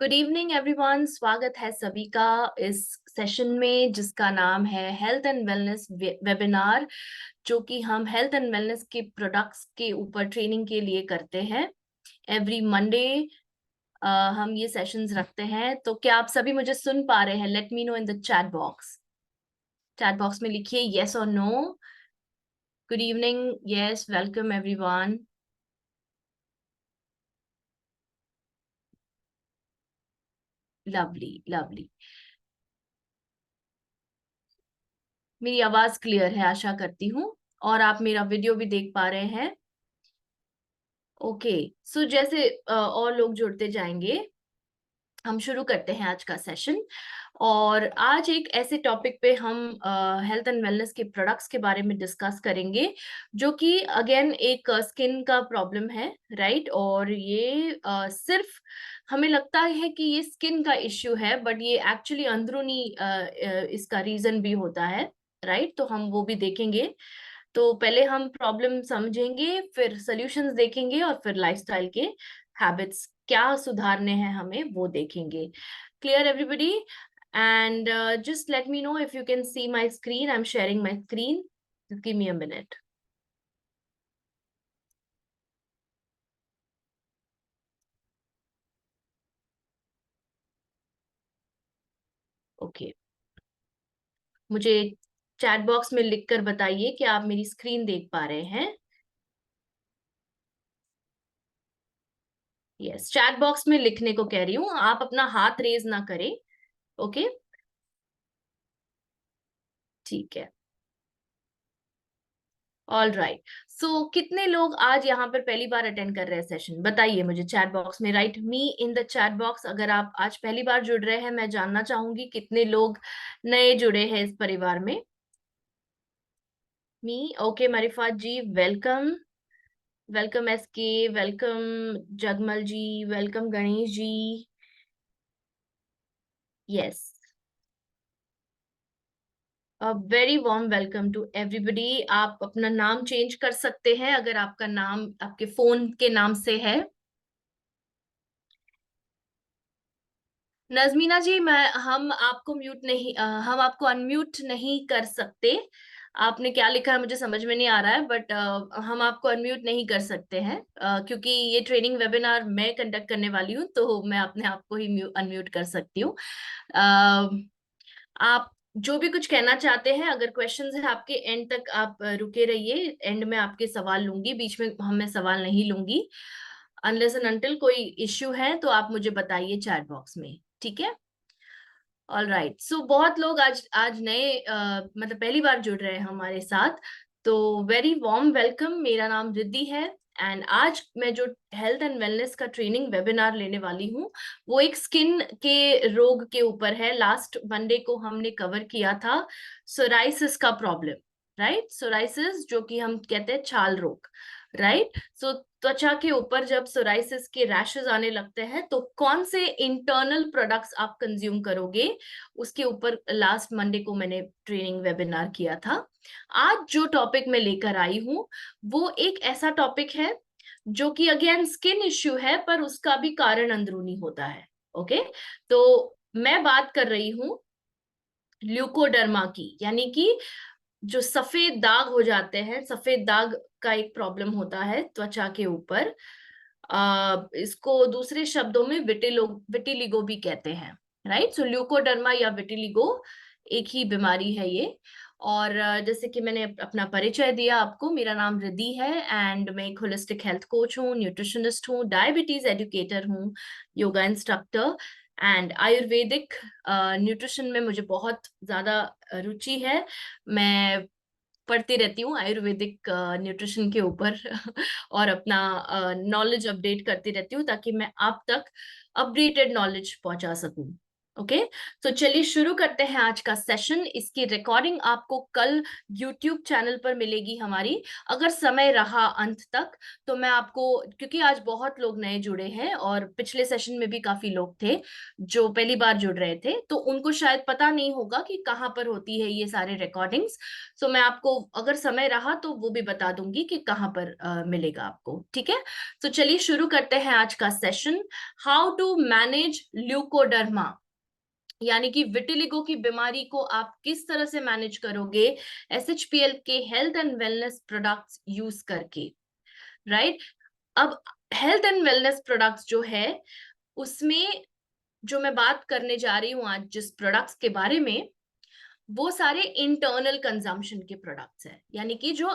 Good evening everyone. स्वागत है सभी का इस सेशन में जिसका नाम है हेल्थ एंड वेलनेस वेबिनार, जो कि हम हेल्थ एंड वेलनेस के प्रोडक्ट्स के ऊपर ट्रेनिंग के लिए करते हैं। एवरी मंडे हम ये सेशंस रखते हैं। तो क्या आप सभी मुझे सुन पा रहे हैं? Let me know in the chat box. Chat box में लिखिए यस और no. Good evening, yes, welcome everyone. Lovely lovely. मेरी आवाज क्लियर है आशा करती हूँ, और आप मेरा वीडियो भी देख पा रहे हैं। ओके, सो जैसे और लोग जुड़ते जाएंगे, हम शुरू करते हैं आज का सेशन। और आज एक ऐसे टॉपिक पे हम हेल्थ एंड वेलनेस के प्रोडक्ट्स के बारे में डिस्कस करेंगे, जो कि अगेन एक स्किन का प्रॉब्लम है, राइट। और ये सिर्फ हमें लगता है कि ये स्किन का इश्यू है, बट ये एक्चुअली अंदरूनी इसका रीजन भी होता है, राइट। तो हम वो भी देखेंगे। तो पहले हम प्रॉब्लम समझेंगे, फिर सॉल्यूशंस देखेंगे, और फिर लाइफस्टाइल के हैबिट्स क्या सुधारने हैं हमें वो देखेंगे। Clear everybody? And just let me know if you can see my screen. I'm sharing my screen. Just give me a minute. Okay. मुझे चैट बॉक्स में लिखकर बताइए कि आप मेरी स्क्रीन देख पा रहे हैं। यस, चैट बॉक्स में लिखने को कह रही हूँ, आप अपना हाथ रेज ना करें। ओके, ठीक है। All right. सो कितने लोग आज यहाँ पर पहली बार अटेंड कर रहे हैं सेशन? बताइए मुझे चैट बॉक्स में। Right me in the chat box अगर आप आज पहली बार जुड़ रहे हैं। मैं जानना चाहूंगी कितने लोग नए जुड़े हैं इस परिवार में। मी, okay, Marifat ji welcome. Welcome SK, welcome Jagmal ji, welcome Ganesh ji. Yes, very warm welcome to everybody. आप अपना नाम चेंज कर सकते हैं अगर आपका नाम आपके फोन के नाम से है। नजमीना जी, हम आपको अनम्यूट नहीं कर सकते। आपने क्या लिखा है मुझे समझ में नहीं आ रहा है, बट हम आपको अनम्यूट नहीं कर सकते हैं, क्योंकि ये ट्रेनिंग वेबिनार मैं कंडक्ट करने वाली हूँ, तो मैं अपने आप को ही अनम्यूट कर सकती हूँ। आप जो भी कुछ कहना चाहते हैं, अगर क्वेश्चंस है आपके, एंड तक आप रुके रहिए। एंड में आपके सवाल लूंगी, बीच में हम मैं सवाल नहीं लूंगी। अनलेस एंड अनटिल कोई इश्यू है तो आप मुझे बताइए चैट बॉक्स में, ठीक है? All right. सो बहुत लोग आज आज नए मतलब पहली बार जुड़ रहे हैं हमारे साथ, तो वेरी वार्म वेलकम। मेरा नाम रिद्धि है, एंड आज मैं जो हेल्थ एंड वेलनेस का ट्रेनिंग वेबिनार लेने वाली हूँ, वो एक स्किन के रोग के ऊपर है। लास्ट मंडे को हमने कवर किया था सोराइसिस का प्रॉब्लम, राइट। सोराइसिस जो कि हम कहते हैं छाल रोग, राइट। सो त्वचा के ऊपर जब सोराइसिस के रैशेस आने लगते हैं, तो कौन से इंटरनल प्रोडक्ट्स आप कंज्यूम करोगे, उसके ऊपर लास्ट मंडे को मैंने ट्रेनिंग वेबिनार किया था। आज जो टॉपिक मैं लेकर आई हूँ, वो एक ऐसा टॉपिक है जो कि अगेन स्किन इश्यू है, पर उसका भी कारण अंदरूनी होता है। ओके, तो मैं बात कर रही हूँ ल्यूकोडर्मा की, यानी कि जो सफेद दाग हो जाते हैं, सफेद दाग का एक प्रॉब्लम होता है त्वचा के ऊपर। इसको दूसरे शब्दों में विटिलिगो भी कहते हैं, राइट। सो ल्यूकोडर्मा या विटिलिगो एक ही बीमारी है ये। और जैसे कि मैंने अपना परिचय दिया आपको, मेरा नाम रिद्धि है, एंड मैं एक होलिस्टिक हेल्थ कोच हूँ, न्यूट्रिशनिस्ट हूँ, डायबिटीज एजुकेटर हूँ, yoga instructor, and Ayurvedic nutrition में मुझे बहुत ज्यादा रुचि है। मैं पढ़ती रहती हूँ आयुर्वेदिक न्यूट्रिशन के ऊपर और अपना नॉलेज अपडेट करती रहती हूँ, ताकि मैं आप तक अपडेटेड नॉलेज पहुंचा सकूं। ओके, तो चलिए शुरू करते हैं आज का सेशन। इसकी रिकॉर्डिंग आपको कल यूट्यूब चैनल पर मिलेगी हमारी। अगर समय रहा अंत तक तो मैं आपको, क्योंकि आज बहुत लोग नए जुड़े हैं और पिछले सेशन में भी काफी लोग थे जो पहली बार जुड़ रहे थे, तो उनको शायद पता नहीं होगा कि कहाँ पर होती है ये सारे रिकॉर्डिंग्स। तो मैं आपको अगर समय रहा तो वो भी बता दूंगी कि कहाँ पर मिलेगा आपको। ठीक है, तो चलिए शुरू करते हैं आज का session. How to manage leucoderma, यानी कि विटिलिगो की बीमारी को आप किस तरह से मैनेज करोगे एसएचपीएल के health and wellness products use करके। राइट, अब हेल्थ एंड वेलनेस प्रोडक्ट्स जो है उसमें जो मैं बात करने जा रही हूँ आज जिस प्रोडक्ट्स के बारे में, वो सारे इंटरनल कंजम्पशन के प्रोडक्ट्स हैं, यानी कि जो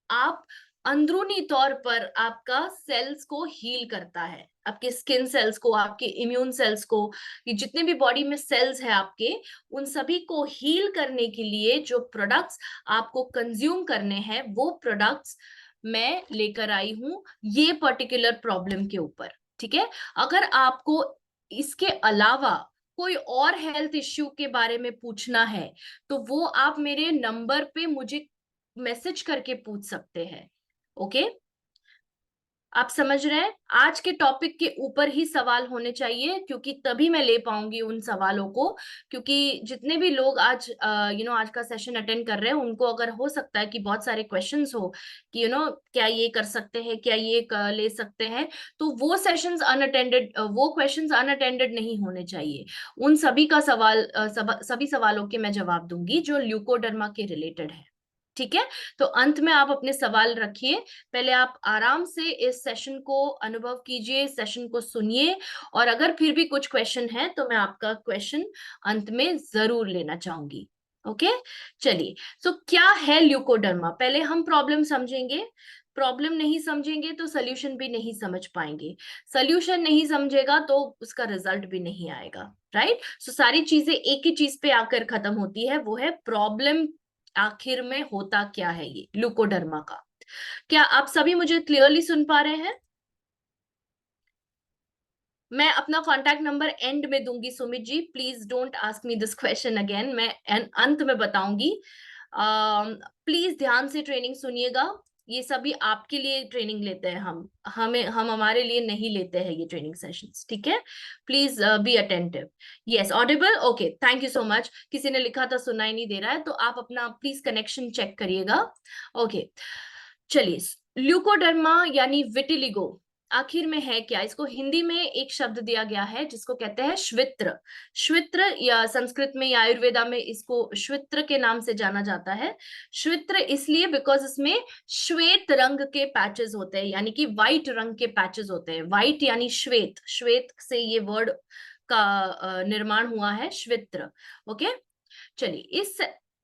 आप अंदरूनी तौर पर आपका सेल्स को हील करता है, आपके स्किन सेल्स को, आपके इम्यून सेल्स को, ये जितने भी बॉडी में सेल्स है आपके, उन सभी को हील करने के लिए जो प्रोडक्ट्स आपको कंज्यूम करने हैं वो प्रोडक्ट्स मैं लेकर आई हूं ये पर्टिकुलर प्रॉब्लम के ऊपर। ठीक है, अगर आपको इसके अलावा कोई और हेल्थ इश्यू के बारे में पूछना है तो वो आप मेरे नंबर पे मुझे मैसेज करके पूछ सकते हैं। ओके, आप समझ रहे हैं, आज के टॉपिक के ऊपर ही सवाल होने चाहिए क्योंकि तभी मैं ले पाऊंगी उन सवालों को। क्योंकि जितने भी लोग आज आज का सेशन अटेंड कर रहे हैं उनको अगर हो सकता है कि बहुत सारे क्वेश्चंस हो कि क्या ये कर सकते हैं, क्या ये ले सकते हैं, तो वो सेशंस अनअटेंडेड, वो क्वेश्चंस अनअटेंडेड नहीं होने चाहिए। उन सभी का सवाल सभी सवालों के मैं जवाब दूंगी जो ल्यूकोडर्मा के रिलेटेड है। ठीक है, तो अंत में आप अपने सवाल रखिए, पहले आप आराम से इस सेशन को अनुभव कीजिए, सेशन को सुनिए, और अगर फिर भी कुछ क्वेश्चन है तो मैं आपका क्वेश्चन अंत में जरूर लेना चाहूंगी। ओके, चलिए, तो क्या है ल्यूकोडर्मा, पहले हम प्रॉब्लम समझेंगे। प्रॉब्लम नहीं समझेंगे तो सोल्यूशन भी नहीं समझ पाएंगे, सोल्यूशन नहीं समझेगा तो उसका रिजल्ट भी नहीं आएगा। राइट, सो सारी चीजें एक ही चीज पे आकर खत्म होती है, वो है प्रॉब्लम। आखिर में होता क्या है ये ल्यूकोडर्मा का। क्या आप सभी मुझे क्लियरली सुन पा रहे हैं? मैं अपना कॉन्टैक्ट नंबर एंड में दूंगी Sumit ji, please don't ask me this question again, मैं अंत में बताऊंगी। प्लीज ध्यान से ट्रेनिंग सुनिएगा, ये सभी आपके लिए ट्रेनिंग लेते हैं, हम हमारे लिए नहीं लेते हैं ये ट्रेनिंग सेशंस। ठीक है, please be attentive. Yes, Audible, okay, thank you so much. किसी ने लिखा था सुनाई नहीं दे रहा है, तो आप अपना प्लीज कनेक्शन चेक करिएगा। ओके, चलिए, ल्यूकोडर्मा यानी विटिलिगो आखिर में है क्या, इसको हिंदी में एक शब्द दिया गया है जिसको कहते हैं श्वित्र। श्वित्र, या संस्कृत में या आयुर्वेदा में इसको श्वित्र के नाम से जाना जाता है। श्वित्र इसलिए बिकॉज इसमें श्वेत रंग के पैचेस होते हैं, यानी कि व्हाइट रंग के पैचेस होते हैं। व्हाइट यानी श्वेत, श्वेत से ये वर्ड का निर्माण हुआ है, श्वित्र। ओके, चलिए,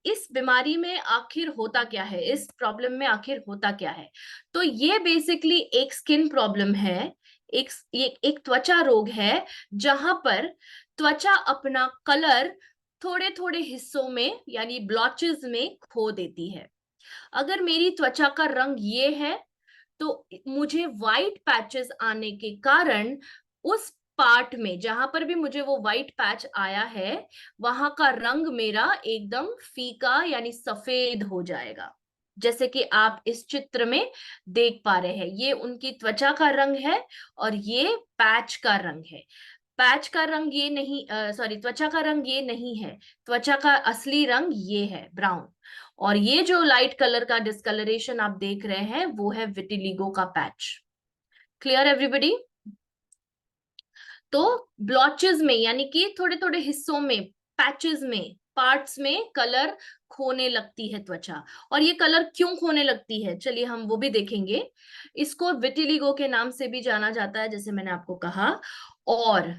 इस बीमारी में आखिर होता क्या है, इस प्रॉब्लम में आखिर होता क्या है। तो ये बेसिकली एक स्किन प्रॉब्लम है, एक त्वचा रोग है, जहां पर त्वचा अपना कलर थोड़े थोड़े हिस्सों में यानी ब्लॉचेस में खो देती है। अगर मेरी त्वचा का रंग ये है तो मुझे व्हाइट पैचेस आने के कारण उस पार्ट में जहां पर भी मुझे वो व्हाइट पैच आया है वहां का रंग मेरा एकदम फीका यानी सफेद हो जाएगा। जैसे कि आप इस चित्र में देख पा रहे हैं, ये उनकी त्वचा का रंग है और ये पैच का रंग है। पैच का रंग ये नहीं, सॉरी, त्वचा का रंग ये नहीं है, त्वचा का असली रंग ये है ब्राउन, और ये जो लाइट कलर का डिस्कलरेशन आप देख रहे हैं वो है विटिलिगो का पैच। Clear everybody? तो ब्लॉचेस में यानी कि थोड़े थोड़े हिस्सों में, पैचेस में, पार्ट्स में कलर खोने लगती है त्वचा। और ये कलर क्यों खोने लगती है, चलिए हम वो भी देखेंगे। इसको विटिलिगो के नाम से भी जाना जाता है, जैसे मैंने आपको कहा। और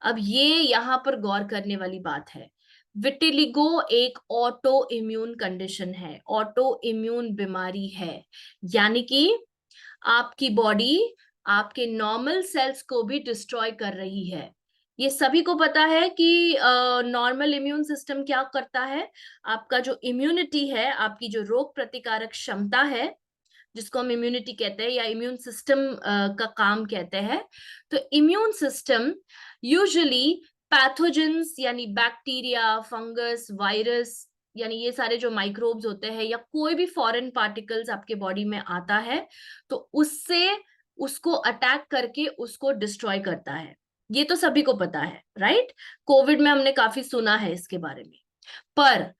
अब ये यहाँ पर गौर करने वाली बात है, विटिलिगो एक ऑटो इम्यून कंडीशन है, ऑटो इम्यून बीमारी है, यानी कि आपकी बॉडी आपके नॉर्मल सेल्स को भी डिस्ट्रॉय कर रही है। ये सभी को पता है कि नॉर्मल इम्यून सिस्टम क्या करता है, आपका जो इम्यूनिटी है, आपकी जो रोग प्रतिकारक क्षमता है, जिसको हम इम्यूनिटी कहते हैं या इम्यून सिस्टम का काम कहते हैं, तो इम्यून सिस्टम यूजुअली पैथोजेंस यानी बैक्टीरिया, फंगस, वायरस, यानी ये सारे जो माइक्रोब्स होते हैं, या कोई भी फॉरेन पार्टिकल्स आपके बॉडी में आता है तो उससे उसको अटैक करके उसको डिस्ट्रॉय करता है। ये तो सभी को पता है, राइट? कोविड में हमने काफी सुना है इसके बारे में। पर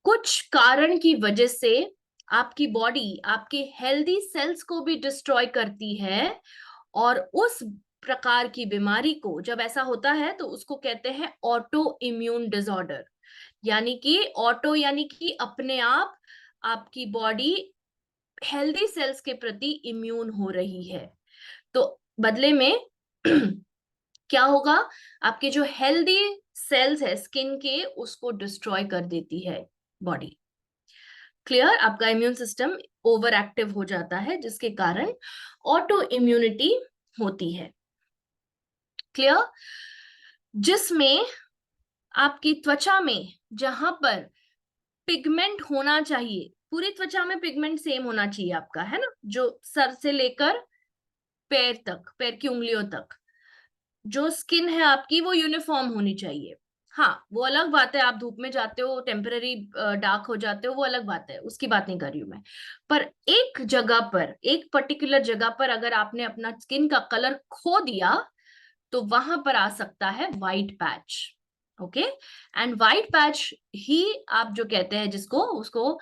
कुछ कारण की वजह से आपकी बॉडी आपके हेल्दी सेल्स को भी डिस्ट्रॉय करती है, और उस प्रकार की बीमारी को जब ऐसा होता है तो उसको कहते हैं ऑटो इम्यून डिसऑर्डर। यानी कि ऑटो यानी कि अपने आप आपकी बॉडी हेल्दी सेल्स के प्रति इम्यून हो रही है, तो बदले में क्या होगा, आपके जो हेल्दी सेल्स है स्किन के उसको डिस्ट्रॉय कर देती है बॉडी। क्लियर? आपका इम्यून सिस्टम ओवर एक्टिव हो जाता है जिसके कारण ऑटो इम्यूनिटी होती है। क्लियर? जिसमें आपकी त्वचा में जहां पर पिगमेंट होना चाहिए, पूरी त्वचा में पिगमेंट सेम होना चाहिए आपका, है ना, जो सर से लेकर पैर तक, पैर की उंगलियों तक जो स्किन है आपकी वो यूनिफॉर्म होनी चाहिए। हाँ, वो अलग बात है, आप धूप में जाते हो, टेम्पररी डार्क हो जाते हो, वो अलग बात है, उसकी बात नहीं कर रही हूं मैं। पर एक जगह पर, एक पर्टिकुलर जगह पर अगर आपने अपना स्किन का कलर खो दिया तो वहां पर आ सकता है white patch. Okay, and white patch ही आप जो कहते हैं जिसको, उसको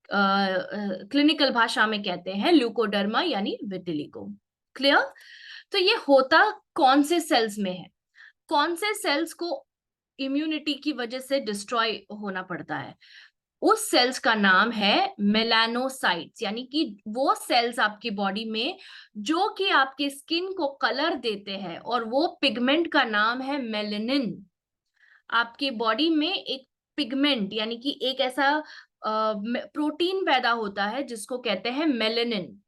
क्लिनिकल भाषा में कहते हैं ल्यूकोडर्मा यानी विटिलिगो। क्लियर? तो ये होता कौन से सेल्स में है, कौन से सेल्स को इम्यूनिटी की वजह से डिस्ट्रॉय होना पड़ता है? उस सेल्स का नाम है मेलानोसाइट्स, यानी कि वो सेल्स आपकी बॉडी में जो कि आपके स्किन को कलर देते हैं, और वो पिगमेंट का नाम है मेलेनिन। आपके बॉडी में एक पिगमेंट यानी कि एक ऐसा प्रोटीन पैदा होता है जिसको कहते हैं मेलेनिन।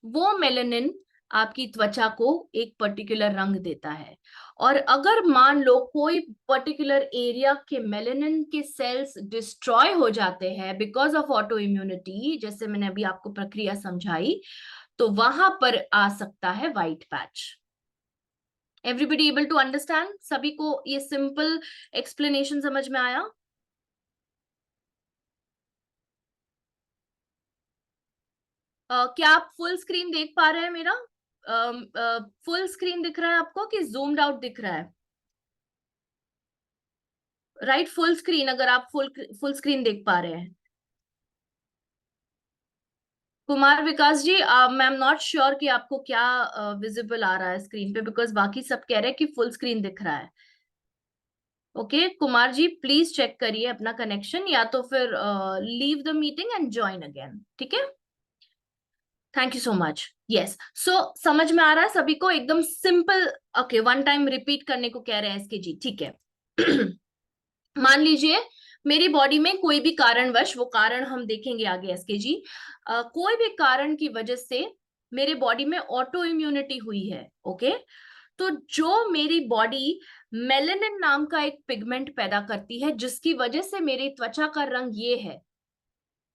वो मेलेनिन आपकी त्वचा को एक पर्टिकुलर रंग देता है, और अगर मान लो कोई पर्टिकुलर एरिया के मेलेनिन के सेल्स डिस्ट्रॉय हो जाते हैं बिकॉज ऑफ ऑटो इम्यूनिटी, जैसे मैंने अभी आपको प्रक्रिया समझाई, तो वहां पर आ सकता है white patch. Everybody able to understand? सभी को ये सिंपल एक्सप्लेनेशन समझ में आया? क्या आप फुल स्क्रीन देख पा रहे हैं मेरा? फुल स्क्रीन दिख रहा है आपको कि जूम्ड आउट दिख रहा है? राइट, फुल स्क्रीन, अगर आप फुल फुल स्क्रीन देख पा रहे हैं। कुमार विकास जी, मैं एम नॉट श्योर कि आपको क्या विजिबल आ रहा है स्क्रीन पे, बिकॉज बाकी सब कह रहे हैं कि फुल स्क्रीन दिख रहा है। Okay Kumar ji, please check करिए अपना कनेक्शन, या तो फिर leave the meeting and join again, ठीक है? Thank you so much. Yes, so समझ में आ रहा है सभी को? एकदम simple. Okay, one time repeat करने को कह रहे हैं एसके जी, ठीक है। मान लीजिए मेरी बॉडी में कोई भी कारणवश, वो कारण हम देखेंगे आगे एसके जी, कोई भी कारण की वजह से मेरे बॉडी में ऑटो इम्यूनिटी हुई है। ओके, तो जो मेरी बॉडी मेलेनिन नाम का एक पिगमेंट पैदा करती है जिसकी वजह से मेरी त्वचा का रंग ये है,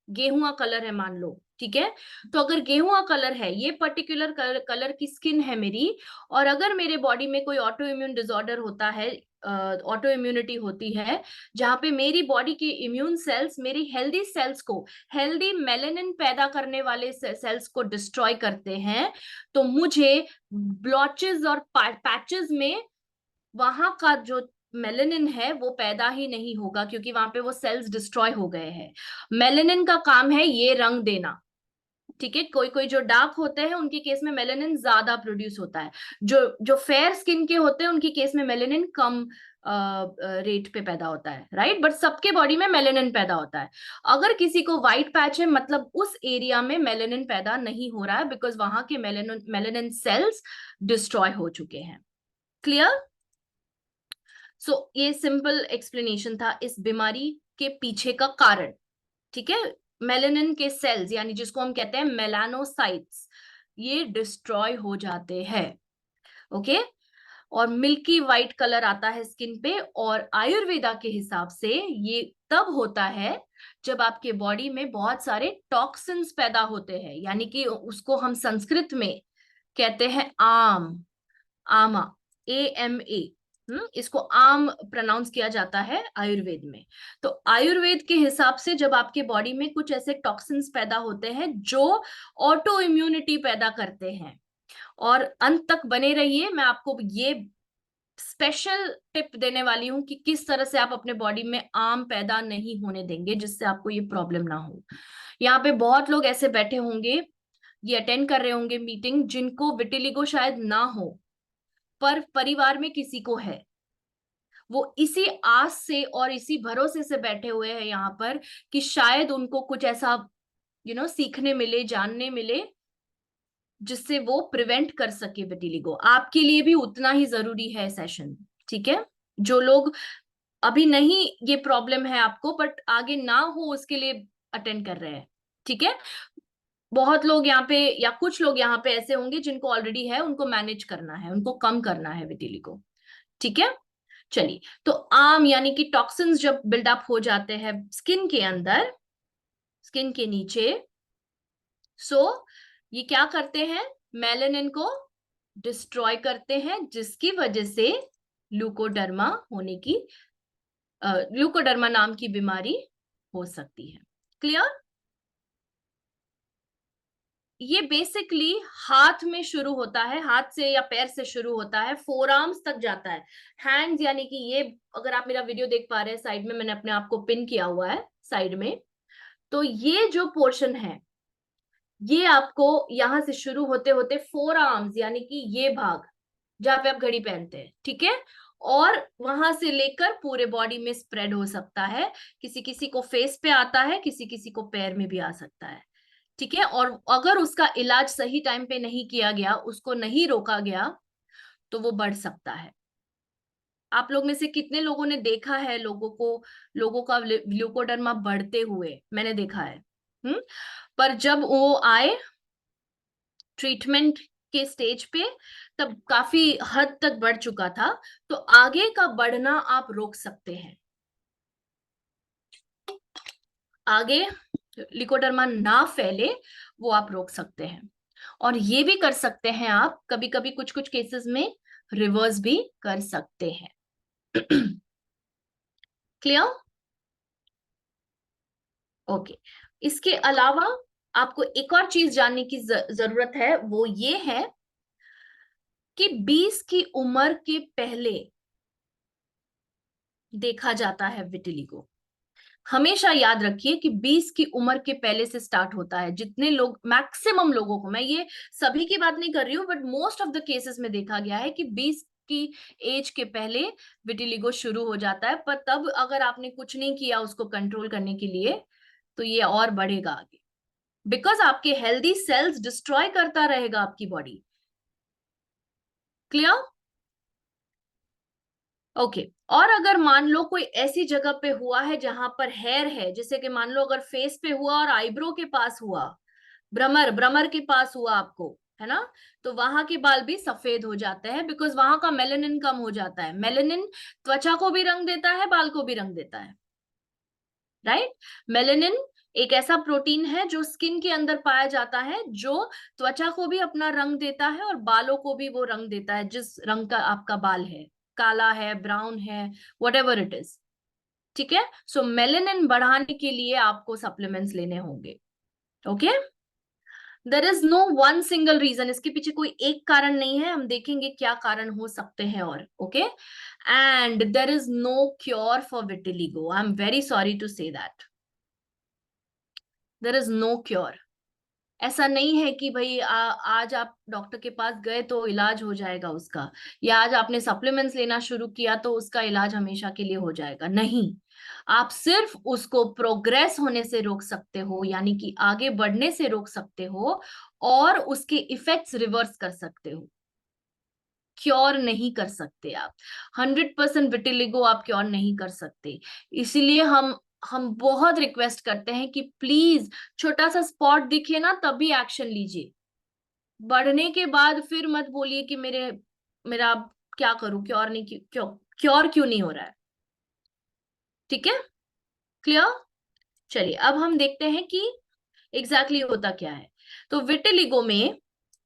गेहुआ कलर है मान लो, ठीक है? तो अगर गेहुआ कलर है, ये पर्टिकुलर कलर की स्किन है मेरी, और अगर मेरे बॉडी में कोई ऑटो इम्यून डिसऑर्डर होता है, ऑटो इम्यूनिटी होती है, जहां पे मेरी बॉडी की इम्यून सेल्स मेरी हेल्दी सेल्स को, हेल्दी मेलेनिन पैदा करने वाले सेल्स को डिस्ट्रॉय करते हैं, तो मुझे ब्लॉचेस और पैचेस में वहां का जो मेलेनिन है वो पैदा ही नहीं होगा, क्योंकि वहां पे वो सेल्स डिस्ट्रॉय हो गए हैं। मेलेनिन का काम है ये रंग देना, ठीक है? कोई कोई जो डार्क होते हैं उनके केस में मेलेनिन ज्यादा प्रोड्यूस होता है, जो जो फेयर स्किन के होते हैं उनके केस में मेलेनिन कम रेट पे पैदा होता है, राइट? बट सबके बॉडी में मेलेनिन पैदा होता है। अगर किसी को व्हाइट पैच है, मतलब उस एरिया में मेलेनिन पैदा नहीं हो रहा है, बिकॉज वहां के मेलेनिन सेल्स डिस्ट्रॉय हो चुके हैं। क्लियर? सो ये सिंपल एक्सप्लेनेशन था इस बीमारी के पीछे का कारण, ठीक है? मेलेनिन के सेल्स यानी जिसको हम कहते हैं मेलानोसाइट्स, ये डिस्ट्रॉय हो जाते हैं। ओके, और मिल्की वाइट कलर आता है स्किन पे, और आयुर्वेदा के हिसाब से ये तब होता है जब आपके बॉडी में बहुत सारे टॉक्सिन्स पैदा होते हैं, यानी कि उसको हम संस्कृत में कहते हैं आमा, AMA, इसको आम प्रोनाउंस किया जाता है आयुर्वेद में। तो आयुर्वेद के हिसाब से जब आपके बॉडी में कुछ ऐसे टॉक्सिन्स पैदा होते हैं जो ऑटो इम्यूनिटी पैदा करते हैं, और अंत तक बने रहिए, मैं आपको ये स्पेशल टिप देने वाली हूं कि किस तरह से आप अपने बॉडी में आम पैदा नहीं होने देंगे जिससे आपको ये प्रॉब्लम ना हो। यहाँ पे बहुत लोग ऐसे बैठे होंगे, ये अटेंड कर रहे होंगे मीटिंग, जिनको विटिलिगो शायद ना हो पर परिवार में किसी को है। वो इसी आस से और इसी भरोसे से बैठे हुए हैं यहाँ पर कि शायद उनको कुछ ऐसा सीखने मिले, जानने मिले, जिससे वो प्रिवेंट कर सके विटिलिगो। आपके लिए भी उतना ही जरूरी है सेशन, ठीक है? जो लोग अभी नहीं ये प्रॉब्लम है आपको, बट आगे ना हो उसके लिए अटेंड कर रहे हैं, ठीक है? बहुत लोग यहाँ पे या कुछ लोग यहाँ पे ऐसे होंगे जिनको ऑलरेडी है, उनको मैनेज करना है, उनको कम करना है विटिलिगो, ठीक है? चलिए, तो आम यानी कि टॉक्सिन्स जब बिल्डअप हो जाते हैं स्किन के अंदर, स्किन के नीचे, सो ये क्या करते हैं, मेलानिन को डिस्ट्रॉय करते हैं, जिसकी वजह से ल्यूकोडर्मा होने की ल्यूकोडर्मा नाम की बीमारी हो सकती है। क्लियर? ये बेसिकली हाथ में शुरू होता है, हाथ से या पैर से शुरू होता है, फोर आर्म्स तक जाता है। हैंड्स यानी कि ये, अगर आप मेरा वीडियो देख पा रहे हैं, साइड में मैंने अपने आप को पिन किया हुआ है साइड में, तो ये जो पोर्शन है ये आपको यहां से शुरू होते होते फोर आर्म्स यानी कि ये भाग जहां पे आप घड़ी पहनते हैं, ठीक है, और वहां से लेकर पूरे बॉडी में स्प्रेड हो सकता है। किसी किसी को फेस पे आता है, किसी किसी को पैर में भी आ सकता है, ठीक है? और अगर उसका इलाज सही टाइम पे नहीं किया गया, उसको नहीं रोका गया, तो वो बढ़ सकता है। आप लोग में से कितने लोगों ने देखा है लोगों का ल्यूकोडर्मा बढ़ते हुए? मैंने देखा है। पर जब वो आए ट्रीटमेंट के स्टेज पे, तब काफी हद तक बढ़ चुका था, तो आगे का बढ़ना आप रोक सकते हैं। आगे लिकोडर्मा ना फैले वो आप रोक सकते हैं। और ये भी कर सकते हैं आप, कभी कभी कुछ कुछ केसेस में रिवर्स भी कर सकते हैं। क्लियर? ओके। इसके अलावा आपको एक और चीज जानने की जरूरत है, वो ये है कि 20 की उम्र के पहले देखा जाता है विटिलिगो। हमेशा याद रखिए कि 20 की उम्र के पहले से स्टार्ट होता है। जितने लोग, मैक्सिमम लोगों को, मैं ये सभी की बात नहीं कर रही हूँ, but most of the cases में देखा गया है कि 20 की एज के पहले विटिलिगो शुरू हो जाता है। पर तब अगर आपने कुछ नहीं किया उसको कंट्रोल करने के लिए, तो ये और बढ़ेगा आगे, बिकॉज आपके हेल्दी सेल्स डिस्ट्रॉय करता रहेगा आपकी बॉडी। क्लियर? ओके। और अगर मान लो कोई ऐसी जगह पे हुआ है जहां पर हेयर है, जैसे कि मान लो अगर फेस पे हुआ और आईब्रो के पास हुआ, भ्रमर भ्रमर के पास हुआ आपको, है ना, तो वहां के बाल भी सफेद हो जाते हैं, बिकॉज वहां का मेलेनिन कम हो जाता है। मेलेनिन त्वचा को भी रंग देता है, बाल को भी रंग देता है, राइट? मेलेनिन एक ऐसा प्रोटीन है जो स्किन के अंदर पाया जाता है, जो त्वचा को भी अपना रंग देता है और बालों को भी वो रंग देता है, जिस रंग का आपका बाल है, काला है, ब्राउन है, व्हाटएवर इट इज, ठीक है? सो मेलेनिन बढ़ाने के लिए आपको सप्लीमेंट्स लेने होंगे। Okay? There is no one single reason, इसके पीछे कोई एक कारण नहीं है, हम देखेंगे क्या कारण हो सकते हैं। और okay, and there is no cure for vitiligo. I am very sorry to say that, there is no cure. ऐसा नहीं है कि भाई आज आप डॉक्टर के पास गए तो इलाज हो जाएगा उसका, या आज आपने सप्लीमेंट्स लेना शुरू किया तो उसका इलाज हमेशा के लिए हो जाएगा। नहीं, आप सिर्फ उसको प्रोग्रेस होने से रोक सकते हो, यानी कि आगे बढ़ने से रोक सकते हो, और उसके इफेक्ट्स रिवर्स कर सकते हो। क्योर नहीं कर सकते आप 100% विटिलिगो, आप क्योर नहीं कर सकते। इसीलिए हम बहुत रिक्वेस्ट करते हैं कि प्लीज, छोटा सा स्पॉट दिखे ना तभी एक्शन लीजिए। बढ़ने के बाद फिर मत बोलिए कि मेरा क्या करूं, क्योर नहीं, क्योर क्यों नहीं हो रहा है, ठीक है? क्लियर? चलिए, अब हम देखते हैं कि एग्जैक्टली होता क्या है। तो विटिलिगो में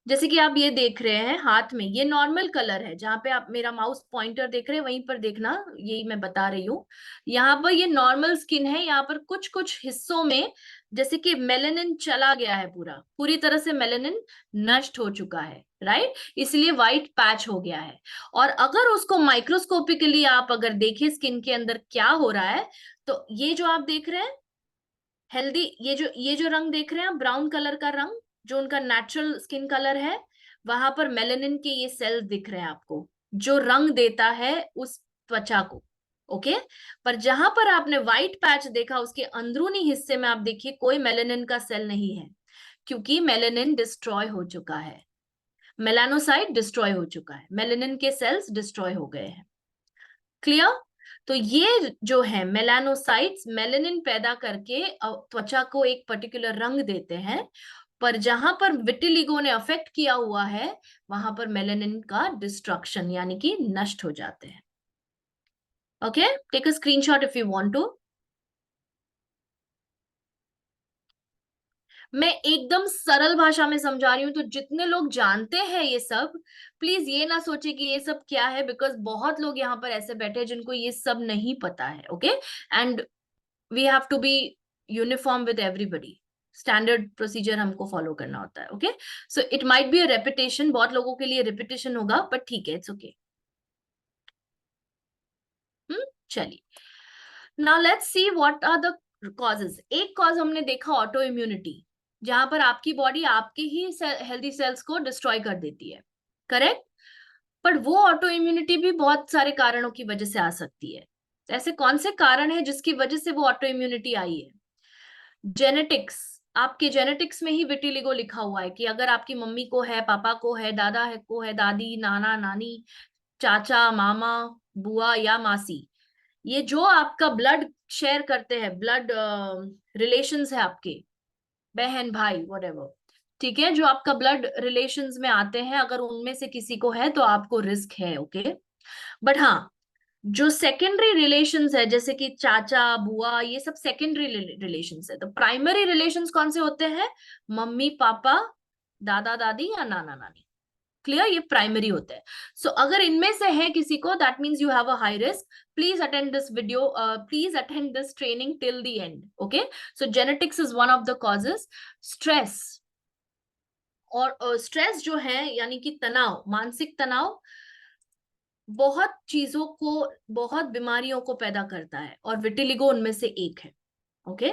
जैसे कि आप ये देख रहे हैं हाथ में, ये नॉर्मल कलर है, जहां पे आप मेरा माउस पॉइंटर देख रहे हैं वहीं पर देखना, यही मैं बता रही हूँ। यहाँ पर ये नॉर्मल स्किन है, यहाँ पर कुछ कुछ हिस्सों में जैसे कि मेलेनिन चला गया है, पूरा पूरी तरह से मेलेनिन नष्ट हो चुका है, राइट, इसलिए व्हाइट पैच हो गया है। और अगर उसको माइक्रोस्कोपिकली आप अगर देखें स्किन के अंदर क्या हो रहा है, तो ये जो आप देख रहे हैं हेल्दी, ये जो रंग देख रहे हैं आप, ब्राउन कलर का रंग जो उनका नेचुरल स्किन कलर है, वहां पर मेलेनिन के ये सेल्स दिख रहे हैं आपको, जो रंग देता है उस त्वचा को। ओके, पर जहां पर आपने व्हाइट पैच देखा उसके अंदरूनी हिस्से में आप देखिए कोई मेलेनिन का सेल नहीं है, क्योंकि मेलेनिन डिस्ट्रॉय हो चुका है, मेलानोसाइट डिस्ट्रॉय हो चुका है, मेलेनिन के सेल्स डिस्ट्रॉय हो गए हैं। क्लियर? तो ये जो है मेलानोसाइट्स मेलेनिन पैदा करके त्वचा को एक पर्टिकुलर रंग देते हैं, पर जहां पर विटिलिगो ने अफेक्ट किया हुआ है वहां पर मेलेनिन का डिस्ट्रक्शन यानी कि नष्ट हो जाते हैं। Okay, take a screenshot if you want to. मैं एकदम सरल भाषा में समझा रही हूँ, तो जितने लोग जानते हैं ये सब, प्लीज ये ना सोचे कि ये सब क्या है, बिकॉज बहुत लोग यहाँ पर ऐसे बैठे हैं जिनको ये सब नहीं पता है। Okay, and we have to be uniform with everybody, standard procedure हमको फॉलो करना होता है। Okay, so it might be a repetition, बहुत लोगों के लिए रिपीटेशन होगा, बट ठीक है, इट्स ओके। चलिए, now let's see what are the causes. एक कॉज हमने देखा ऑटो इम्यूनिटी, जहां पर आपकी बॉडी आपके ही हेल्दी सेल्स को डिस्ट्रॉय कर देती है, करेक्ट। पर वो ऑटो इम्यूनिटी भी बहुत सारे कारणों की वजह से आ सकती है। ऐसे कौन से कारण है जिसकी वजह से वो ऑटो इम्यूनिटी आई है? जेनेटिक्स, आपके जेनेटिक्स में ही विटिलिगो लिखा हुआ है कि अगर आपकी मम्मी को है, पापा को है, दादा है को है, दादी, नाना, नानी, चाचा, मामा, बुआ या मासी, ये जो आपका ब्लड शेयर करते हैं, ब्लड रिलेशंस है आपके, बहन भाई whatever, ठीक है, जो आपका ब्लड रिलेशंस में आते हैं, अगर उनमें से किसी को है तो आपको रिस्क है। ओके, बट हाँ, जो सेकेंडरी रिलेशंस है जैसे कि चाचा, बुआ, ये सब सेकेंडरी रिलेशंस है। तो प्राइमरी रिलेशंस कौन से होते हैं? मम्मी पापा, दादा दादी या नाना नानी। क्लियर, ये प्राइमरी होते हैं। सो अगर इनमें से है किसी को, that means you have a high risk. Please attend this video, please attend this training till the end. Okay, so genetics is one of the causes. Stress, और स्ट्रेस जो है यानी कि तनाव, मानसिक तनाव बहुत चीजों को, बहुत बीमारियों को पैदा करता है, और विटिलिगो उनमें से एक है। ओके,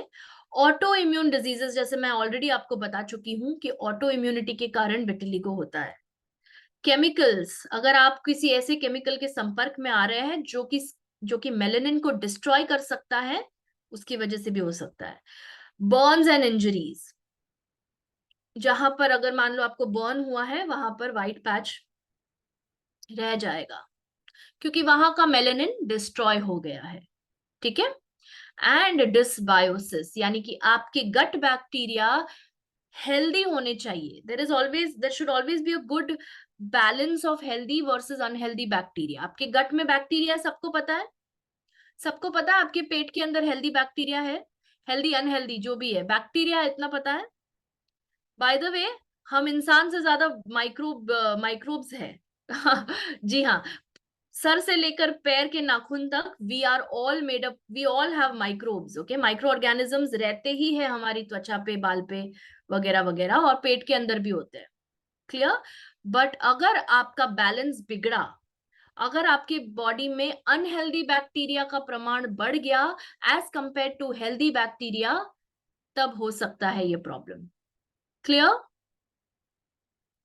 ऑटो इम्यून डिजीजेस, जैसे मैं ऑलरेडी आपको बता चुकी हूं कि ऑटो इम्यूनिटी के कारण विटिलिगो होता है। केमिकल्स, अगर आप किसी ऐसे केमिकल के संपर्क में आ रहे हैं जो कि मेलेनिन को डिस्ट्रॉय कर सकता है, उसकी वजह से भी हो सकता है। बर्न्स एंड इंजरीज, जहां पर अगर मान लो आपको बर्न हुआ है वहां पर व्हाइट पैच रह जाएगा, क्योंकि वहां का मेलेनिन डिस्ट्रॉय हो गया है। ठीक है, एंड डिसबायोसिस, यानी कि आपके गट बैक्टीरिया हेल्दी होने चाहिए। There should always be a good balance of healthy versus unhealthy bacteria. आपके गट में बैक्टीरिया सबको पता है, सबको पता है आपके पेट के अंदर हेल्दी बैक्टीरिया है, हेल्दी अनहेल्दी जो भी है बैक्टीरिया, इतना पता है। बाय द वे, हम इंसान से ज्यादा माइक्रोब्स है। जी हाँ, सर से लेकर पैर के नाखून तक, we are all made up, we all have microbes. Okay, microorganisms रहते ही है हमारी त्वचा पे, बाल पे, वगैरह वगैरह, और पेट के अंदर भी होते हैं। क्लियर? बट अगर आपका बैलेंस बिगड़ा, अगर आपकी बॉडी में अनहेल्दी बैक्टीरिया का प्रमाण बढ़ गया as compare to healthy bacteria, तब हो सकता है ये problem. Clear?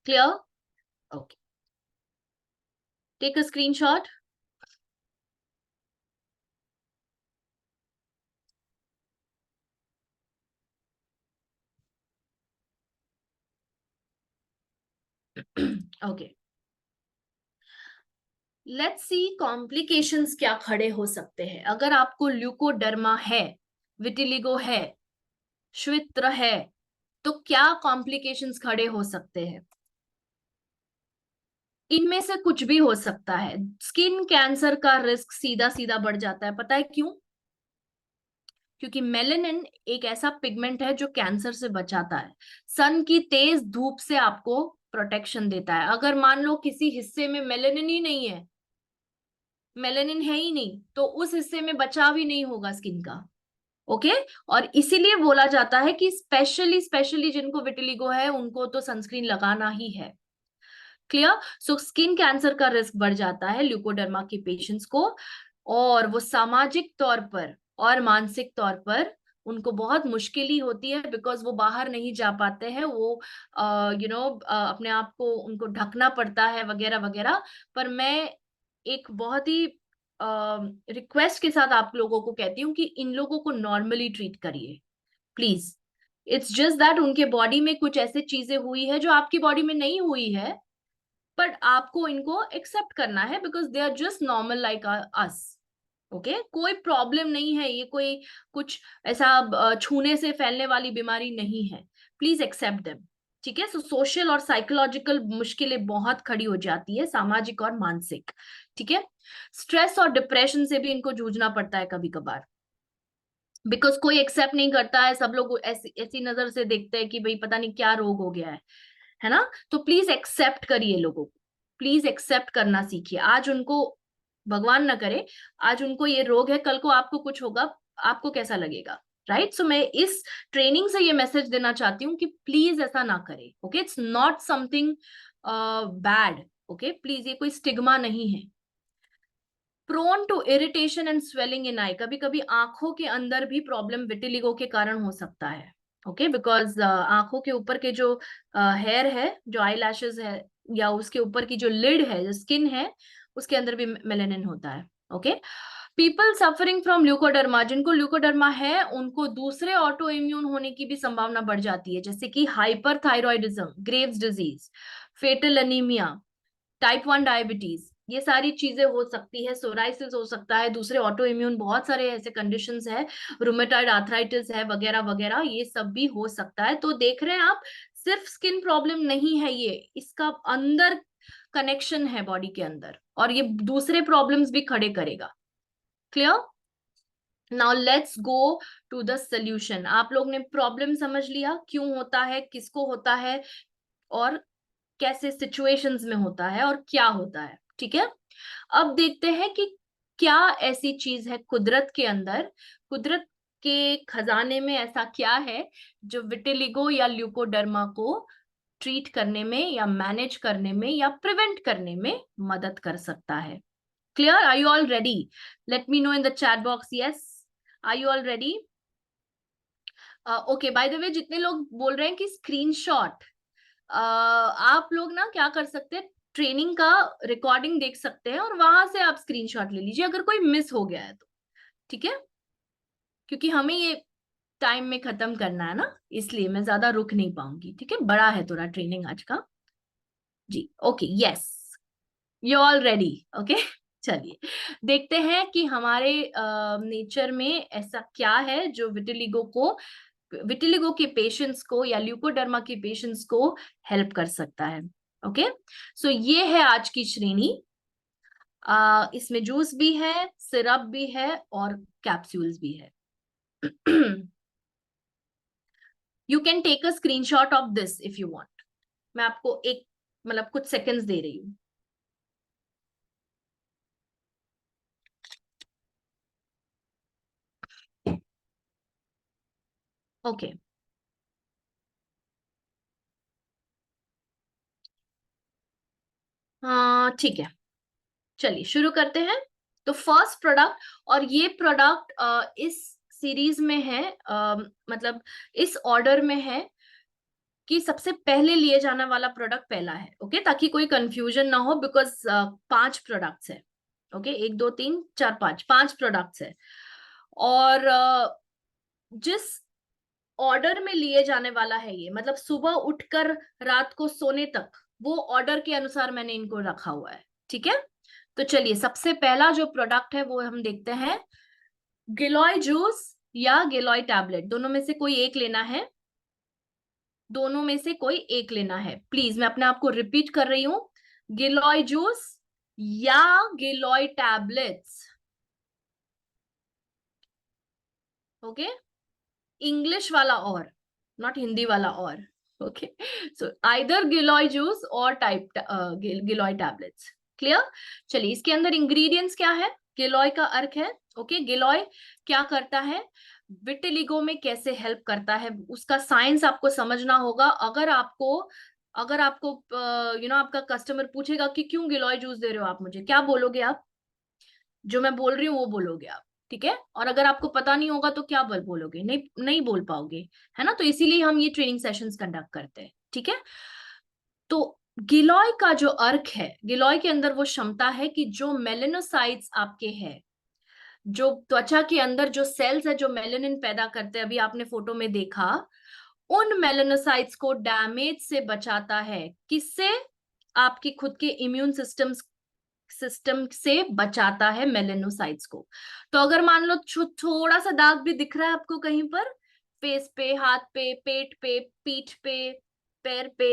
Clear? Okay, take a screenshot. Okay, let's see complications क्या खड़े हो सकते हैं अगर आपको ल्यूकोडर्मा है, विटिलिगो है, श्वित्र है, तो क्या कॉम्प्लिकेशंस खड़े हो सकते हैं? इनमें से कुछ भी हो सकता है। स्किन कैंसर का रिस्क सीधा सीधा बढ़ जाता है, पता है क्यों? क्योंकि मेलेनिन एक ऐसा पिगमेंट है जो कैंसर से बचाता है। सन की तेज धूप से आपको प्रोटेक्शन देता है। अगर मान लो किसी हिस्से में मेलेनिन ही नहीं है, मेलेनिन है ही नहीं, तो उस हिस्से में बचाव ही नहीं होगा स्किन का। ओके और इसीलिए बोला जाता है कि स्पेशली स्पेशली जिनको विटिलिगो है उनको तो सनस्क्रीन लगाना ही है। क्लियर? सो स्किन कैंसर का रिस्क बढ़ जाता है ल्यूकोडर्मा के पेशेंट्स को, और वो सामाजिक तौर पर और मानसिक तौर पर उनको बहुत मुश्किल ही होती है, बिकॉज वो बाहर नहीं जा पाते हैं, वो अपने आप को उनको ढकना पड़ता है वगैरह वगैरह। पर मैं एक बहुत ही रिक्वेस्ट के साथ आप लोगों को कहती हूँ कि इन लोगों को नॉर्मली ट्रीट करिए प्लीज। इट्स जस्ट दैट उनके बॉडी में कुछ ऐसे चीजें हुई है जो आपकी बॉडी में नहीं हुई है, बट आपको इनको एक्सेप्ट करना है because they are just normal like us. Okay कोई प्रॉब्लम नहीं है, ये कोई कुछ ऐसा छूने से फैलने वाली बीमारी नहीं है। Please accept them. ठीक है? सो सोशल और साइकोलॉजिकल मुश्किलें बहुत खड़ी हो जाती है, सामाजिक और मानसिक। ठीक है? स्ट्रेस और डिप्रेशन से भी इनको जूझना पड़ता है कभी कभार, बिकॉज कोई एक्सेप्ट नहीं करता है, सब लोग ऐसी ऐसी नजर से देखते हैं कि भाई पता नहीं क्या रोग हो गया है ना? तो प्लीज एक्सेप्ट करिए लोगों को, प्लीज एक्सेप्ट करना सीखिए। आज उनको, भगवान ना करे, आज उनको ये रोग है, कल को आपको कुछ होगा, आपको कैसा लगेगा? राइट? सो मैं इस ट्रेनिंग से ये मैसेज देना चाहती हूँ कि प्लीज ऐसा ना करें। Okay it's not something bad. Okay please, ये कोई स्टिग्मा नहीं है। Prone to irritation and swelling in eye, कभी कभी आंखों के अंदर भी प्रॉब्लम विटिलिगो के कारण हो सकता है। ओके बिकॉज आंखों के ऊपर के जो हेयर है, जो आई लैशेज है, या उसके ऊपर की जो लिड है, जो स्किन है, उसके अंदर भी मेलेनिन होता है। Okay people suffering from leucoderma, जिनको ल्यूकोडर्मा है उनको दूसरे ऑटो इम्यून होने की भी संभावना बढ़ जाती है, जैसे कि hyperthyroidism, Graves disease, foetal anaemia, type 1 diabetes, ये सारी चीजें हो सकती है। सोराइसिस हो सकता है, दूसरे ऑटो इम्यून बहुत सारे ऐसे कंडीशंस है, रूमेटॉइड आर्थराइटिस है वगैरह वगैरह, ये सब भी हो सकता है। तो देख रहे हैं आप, सिर्फ स्किन प्रॉब्लम नहीं है ये, इसका अंदर कनेक्शन है बॉडी के अंदर, और ये दूसरे प्रॉब्लम्स भी खड़े करेगा। Clear? Now let's go to the solution. आप लोग ने प्रॉब्लम समझ लिया, क्यों होता है, किसको होता है, और कैसे सिचुएशंस में होता है, और क्या होता है। ठीक है? अब देखते हैं कि क्या ऐसी चीज है कुदरत के अंदर, कुदरत के खजाने में ऐसा क्या है जो विटिलिगो या ल्यूकोडर्मा को ट्रीट करने में या मैनेज करने में या प्रिवेंट करने में मदद कर सकता है। Clear? Are you all ready? Let me know in the chat box. Yes, are you all ready? Okay by the way, जितने लोग बोल रहे हैं कि स्क्रीनशॉट, आप लोग ना क्या कर सकते हैं, ट्रेनिंग का रिकॉर्डिंग देख सकते हैं और वहां से आप स्क्रीनशॉट ले लीजिए अगर कोई मिस हो गया है तो। ठीक है? क्योंकि हमें ये टाइम में खत्म करना है ना, इसलिए मैं ज्यादा रुक नहीं पाऊंगी। ठीक है? बड़ा है थोड़ा ट्रेनिंग आज का। जी okay, yes, you all ready? Okay चलिए देखते हैं कि हमारे नेचर में ऐसा क्या है जो विटिलिगो के पेशेंट्स को या ल्यूकोडर्मा के पेशेंट्स को हेल्प कर सकता है। ओके सो ये है आज की श्रेणी। इसमें जूस भी है, सिरप भी है, और कैप्सूल्स भी है। You can take a screenshot of this if you want. मैं आपको एक मतलब कुछ सेकंड्स दे रही हूँ। ओके हाँ ठीक है, चलिए शुरू करते हैं। तो फर्स्ट प्रोडक्ट, और ये प्रोडक्ट इस सीरीज में है, मतलब इस ऑर्डर में है कि सबसे पहले लिए जाने वाला प्रोडक्ट पहला है। ओके ताकि कोई कंफ्यूजन ना हो, बिकॉज 5 प्रोडक्ट्स है। ओके 1 2 3 4 5, 5 प्रोडक्ट्स है। और जिस ऑर्डर में लिए जाने वाला है ये, मतलब सुबह उठकर रात को सोने तक, वो ऑर्डर के अनुसार मैंने इनको रखा हुआ है। ठीक है? तो चलिए सबसे पहला जो प्रोडक्ट है वो हम देखते हैं, गिलोय जूस या गिलोय टैबलेट, दोनों में से कोई एक लेना है। दोनों में से कोई एक लेना है प्लीज, मैं अपने आप को रिपीट कर रही हूं, गिलोय जूस या गिलोय टैबलेट्स। ओके इंग्लिश वाला और, नॉट हिंदी वाला और। ओके, सो आइदर गिलोय जूस और टाइप गिलोय टैबलेट्स। क्लियर? चलिए, इसके अंदर इंग्रेडिएंट्स क्या है, गिलोय का अर्क है। ओके, गिलोय क्या करता है, विटिलिगो में कैसे हेल्प करता है, उसका साइंस आपको समझना होगा। अगर आपको आपका कस्टमर पूछेगा कि क्यों गिलोय जूस दे रहे हो आप मुझे, क्या बोलोगे आप? जो मैं बोल रही हूँ वो बोलोगे आप, ठीक है। और अगर आपको पता नहीं होगा तो क्या बोलोगे, नहीं नहीं बोल पाओगे, है ना। तो इसीलिए हम ये ट्रेनिंग सेशंस कंडक्ट करते हैं, ठीक है। तो गिलोय का जो अर्क है, गिलोय के अंदर वो क्षमता है कि जो मेलेनोसाइट्स आपके हैं, जो त्वचा के अंदर जो सेल्स है जो मेलेनिन पैदा करते हैं, अभी आपने फोटो में देखा, उन मेलेनोसाइट्स को डैमेज से बचाता है। किससे? आपकी खुद के इम्यून सिस्टम से बचाता है मेलेनोसाइट्स को। तो अगर मान लो थोड़ा सा दाग भी दिख रहा है आपको कहीं पर, फेस पे, हाथ पे, पेट पे, पीठ पे, पैर पे,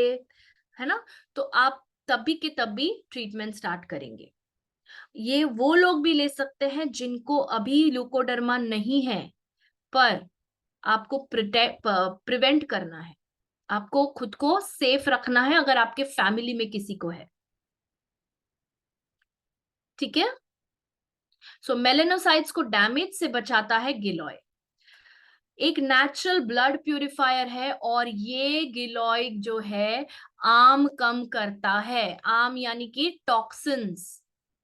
है ना, तो आप तभी के तभी ट्रीटमेंट स्टार्ट करेंगे। ये वो लोग भी ले सकते हैं जिनको अभी ल्यूकोडर्मा नहीं है, पर आपको प्रिवेंट करना है, आपको खुद को सेफ रखना है अगर आपके फैमिली में किसी को है, ठीक है। सो मेलेनोसाइट्स को डैमेज से बचाता है गिलोय। एक नेचुरल ब्लड प्यूरिफायर है, और ये गिलोय जो है आम कम करता है। आम यानी कि टॉक्सिन्स,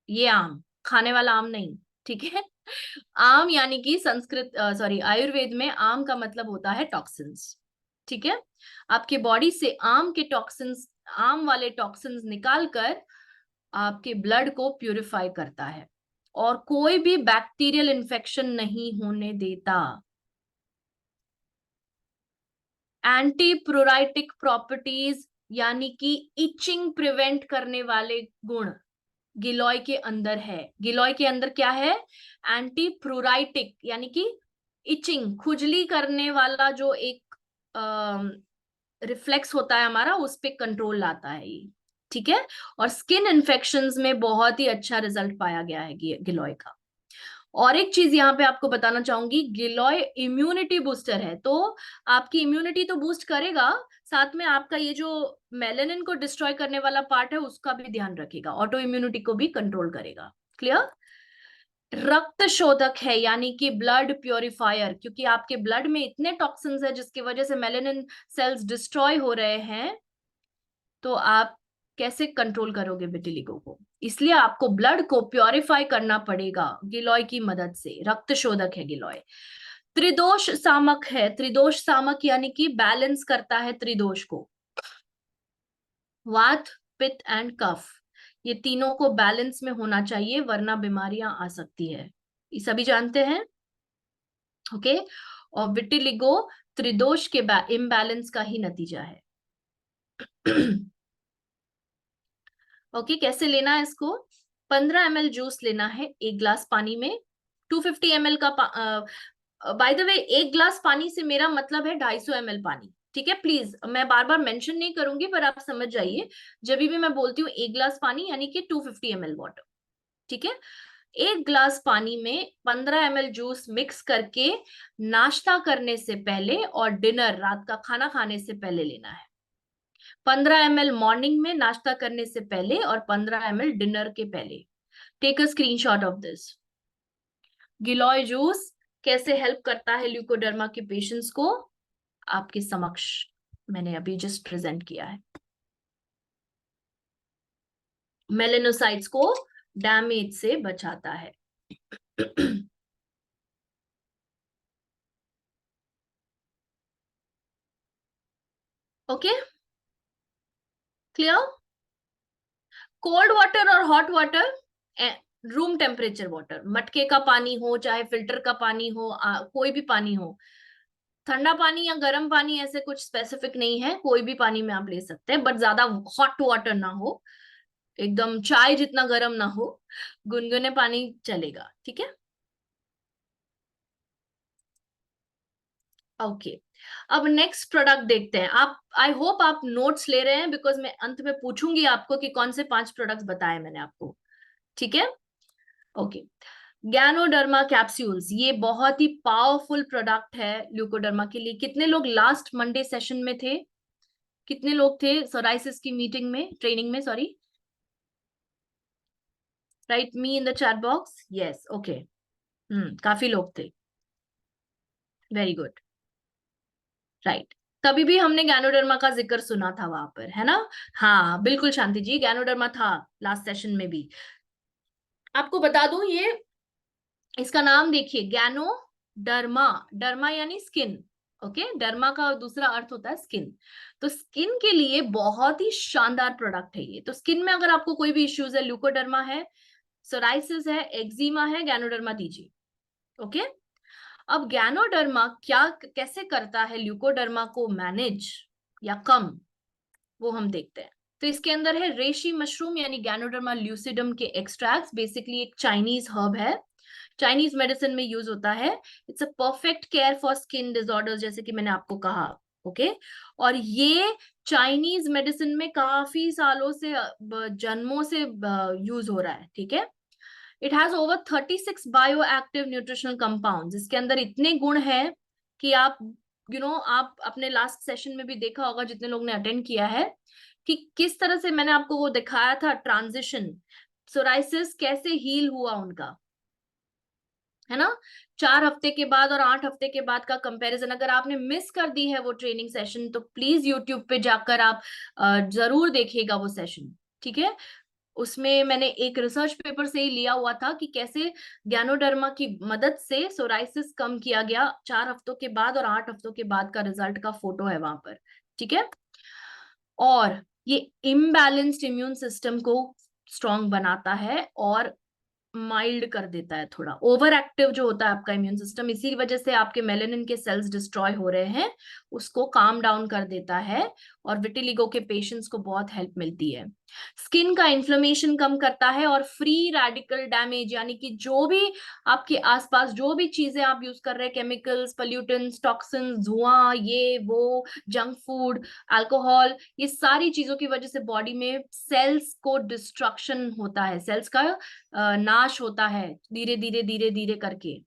ये आम खाने वाला आम नहीं, ठीक है। आम यानी कि संस्कृत सॉरी आयुर्वेद में आम का मतलब होता है टॉक्सिन्स, ठीक है। आपके बॉडी से आम के टॉक्सिन्स, आम वाले टॉक्सिन्स निकाल कर आपके ब्लड को प्यूरिफाई करता है, और कोई भी बैक्टीरियल इन्फेक्शन नहीं होने देता। एंटी प्रोराइटिक प्रॉपर्टीज यानी कि इचिंग प्रिवेंट करने वाले गुण गिलोय के अंदर है। गिलोय के अंदर क्या है? एंटी प्रोराइटिक यानी कि इचिंग, खुजली करने वाला जो एक रिफ्लेक्स होता है हमारा, उस पे कंट्रोल लाता है ये, ठीक है। और स्किन इन्फेक्शंस में बहुत ही अच्छा रिजल्ट पाया गया है गिलोय का। और एक चीज यहाँ पे आपको बताना चाहूंगी, गिलोय इम्यूनिटी बूस्टर है। तो आपकी इम्यूनिटी तो बूस्ट करेगा, साथ में आपका ये जो मेलेनिन को डिस्ट्रॉय करने वाला पार्ट है उसका भी ध्यान रखेगा, ऑटो इम्यूनिटी को भी कंट्रोल करेगा। क्लियर? रक्त शोधक है यानी कि ब्लड प्योरीफायर, क्योंकि आपके ब्लड में इतने टॉक्सिन्स है जिसकी वजह से मेलेनिन सेल्स डिस्ट्रॉय हो रहे हैं, तो आप कैसे कंट्रोल करोगे विटिलिगो को? इसलिए आपको ब्लड को प्योरीफाई करना पड़ेगा गिलोय की मदद से। रक्त शोधक है गिलोय। त्रिदोष सामक है। त्रिदोष सामक यानी कि बैलेंस करता है त्रिदोष को, वात, पित्त एंड कफ, ये तीनों को बैलेंस में होना चाहिए, वरना बीमारियां आ सकती है, ये सभी जानते हैं। ओके, और विटिलिगो त्रिदोष के इम्बैलेंस का ही नतीजा है। ओके, कैसे लेना है इसको? 15 ml जूस लेना है 1 ग्लास पानी में। 250 ml का बाय द वे, 1 ग्लास पानी से मेरा मतलब है 250 ml पानी, ठीक है। प्लीज, मैं बार बार मेंशन नहीं करूंगी, पर आप समझ जाइए, जब भी मैं बोलती हूँ 1 ग्लास पानी यानी कि 250 ml वाटर, ठीक है। 1 ग्लास पानी में 15 ml जूस मिक्स करके नाश्ता करने से पहले और डिनर, रात का खाना खाने से पहले लेना है। 15 ml मॉर्निंग में नाश्ता करने से पहले और 15 ml डिनर के पहले। Take a screenshot of this. Giloy juice कैसे हेल्प करता है ल्यूकोडर्मा के पेशेंट्स को, आपके समक्ष मैंने अभी जस्ट प्रेजेंट किया है। मेलेनोसाइट्स को डैमेज से बचाता है। Okay, clear? कोल्ड वाटर और hot water, room temperature water, मटके का पानी हो चाहे फिल्टर का पानी हो, कोई भी पानी हो, ठंडा पानी या गर्म पानी ऐसे कुछ स्पेसिफिक नहीं है, कोई भी पानी में आप ले सकते हैं, बट ज्यादा हॉट वाटर ना हो, एकदम चाय जितना गर्म ना हो, गुनगुने पानी चलेगा, ठीक है। ओके, अब नेक्स्ट प्रोडक्ट देखते हैं। आप, आई होप आप नोट्स ले रहे हैं, बिकॉज मैं अंत में पूछूंगी आपको कि कौन से 5 प्रोडक्ट्स बताए मैंने आपको, ठीक है। ओके, गैनोडर्मा कैप्सूल्स, ये बहुत ही पावरफुल प्रोडक्ट है ल्यूकोडर्मा के लिए। कितने लोग लास्ट मंडे सेशन में थे? कितने लोग थे सोराइसिस की मीटिंग में, ट्रेनिंग में, sorry? Right me in the chat box. Yes, okay. काफी लोग थे। Very good. राइट। तभी भी हमने गैनोडर्मा का जिक्र सुना था वहां पर, है ना? हाँ बिल्कुल शांति जी, गैनोडर्मा था लास्ट सेशन में भी। आपको बता दूं, ये इसका नाम देखिए, गैनोडर्मा। डर्मा यानी स्किन। ओके, डर्मा का दूसरा अर्थ होता है स्किन। तो स्किन के लिए बहुत ही शानदार प्रोडक्ट है ये। तो स्किन में अगर आपको कोई भी इश्यूज है, ल्यूकोडर्मा है, सोराइसिस है, एक्जिमा है, गैनोडर्मा दीजिए। ओके। अब गैनोडर्मा क्या कैसे करता है ल्यूकोडर्मा को मैनेज या कम, वो हम देखते हैं। तो इसके अंदर है रेशी मशरूम यानी गैनोडर्मा ल्यूसिडम के एक्सट्रैक्ट्स। बेसिकली एक चाइनीज हर्ब है, चाइनीज मेडिसिन में यूज होता है। It's a perfect care for skin disorders, जैसे कि मैंने आपको कहा। ओके। और ये चाइनीज मेडिसिन में काफी सालों से, जन्मों से यूज हो रहा है। ठीक है। It has over 36 bio active nutritional compound. इसके अंदर इतने गुण हैं कि आप आप अपने लास्ट सेशन में भी देखा होगा, जितने लोग ने अटेंड किया है, कि किस तरह से मैंने आपको वो दिखाया था ट्रांजिशन, सोराइसिस कैसे हील हुआ उनका, है ना? 4 हफ्ते के बाद और 8 हफ्ते के बाद का कंपैरिजन। अगर आपने मिस कर दी है वो ट्रेनिंग सेशन, तो प्लीज यूट्यूब पे जाकर आप जरूर देखिएगा वो सेशन। ठीक है। उसमें मैंने एक रिसर्च पेपर से ही लिया हुआ था कि कैसे गैनोडर्मा की मदद से सोराइसिस कम किया गया 4 हफ्तों के बाद और 8 हफ्तों के बाद का रिजल्ट का फोटो है वहां पर। ठीक है। और ये इम्बैलेंस्ड इम्यून सिस्टम को स्ट्रांग बनाता है और माइल्ड कर देता है। थोड़ा ओवर एक्टिव जो होता है आपका इम्यून सिस्टम, इसी वजह से आपके मेलेनिन के सेल्स डिस्ट्रॉय हो रहे हैं, उसको काम डाउन कर देता है। और विटिलिगो के पेशेंट्स को बहुत हेल्प मिलती है। स्किन का इन्फ्लेमेशन कम करता है और फ्री रेडिकल डैमेज, यानी कि जो भी आपके आसपास जो भी चीजें आप यूज कर रहे हैं, केमिकल्स, पोल्यूटेंट्स, टॉक्सिन्स, धुआं, ये वो, जंक फूड, अल्कोहल, ये सारी चीजों की वजह से बॉडी में सेल्स को डिस्ट्रक्शन होता है, सेल्स का नाश होता है धीरे धीरे धीरे धीरे करके।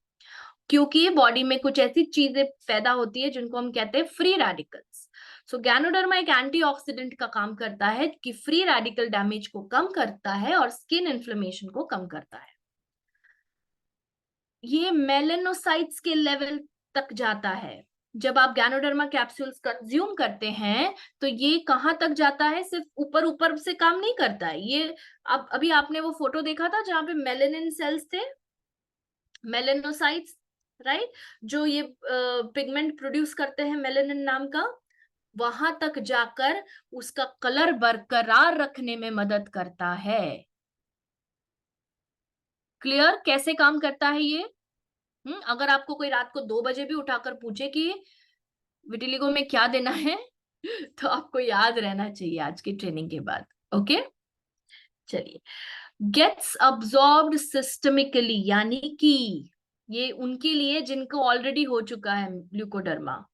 क्योंकि बॉडी में कुछ ऐसी चीजें पैदा होती है जिनको हम कहते हैं फ्री रेडिकल्स। सो गैनोडर्मा एक एंटीऑक्सीडेंट का काम करता है कि फ्री रेडिकल डैमेज को कम करता है और स्किन इन्फ्लेमेशन को कम करता है। ये मेलेनोसाइट्स के लेवल तक जाता है। जब आप गैनोडर्मा कैप्सूल्स कंज्यूम करते हैं तो ये कहां तक जाता है, सिर्फ ऊपर ऊपर से काम नहीं करता है ये। अब अभी आपने वो फोटो देखा था जहां पे मेलेनिन सेल्स थे, मेलेनोसाइट्स, राइट, जो ये पिगमेंट प्रोड्यूस करते हैं मेलेनिन नाम का, वहां तक जाकर उसका कलर बरकरार रखने में मदद करता है। क्लियर कैसे काम करता है ये? अगर आपको कोई रात को 2 बजे भी उठाकर पूछे कि विटिलिगो में क्या देना है तो आपको याद रहना चाहिए आज की ट्रेनिंग के बाद। ओके, चलिए। गेट्स अब्सॉर्ब्ड सिस्टमिकली, यानी कि ये उनके लिए जिनको ऑलरेडी हो चुका है ल्यूकोडर्मा।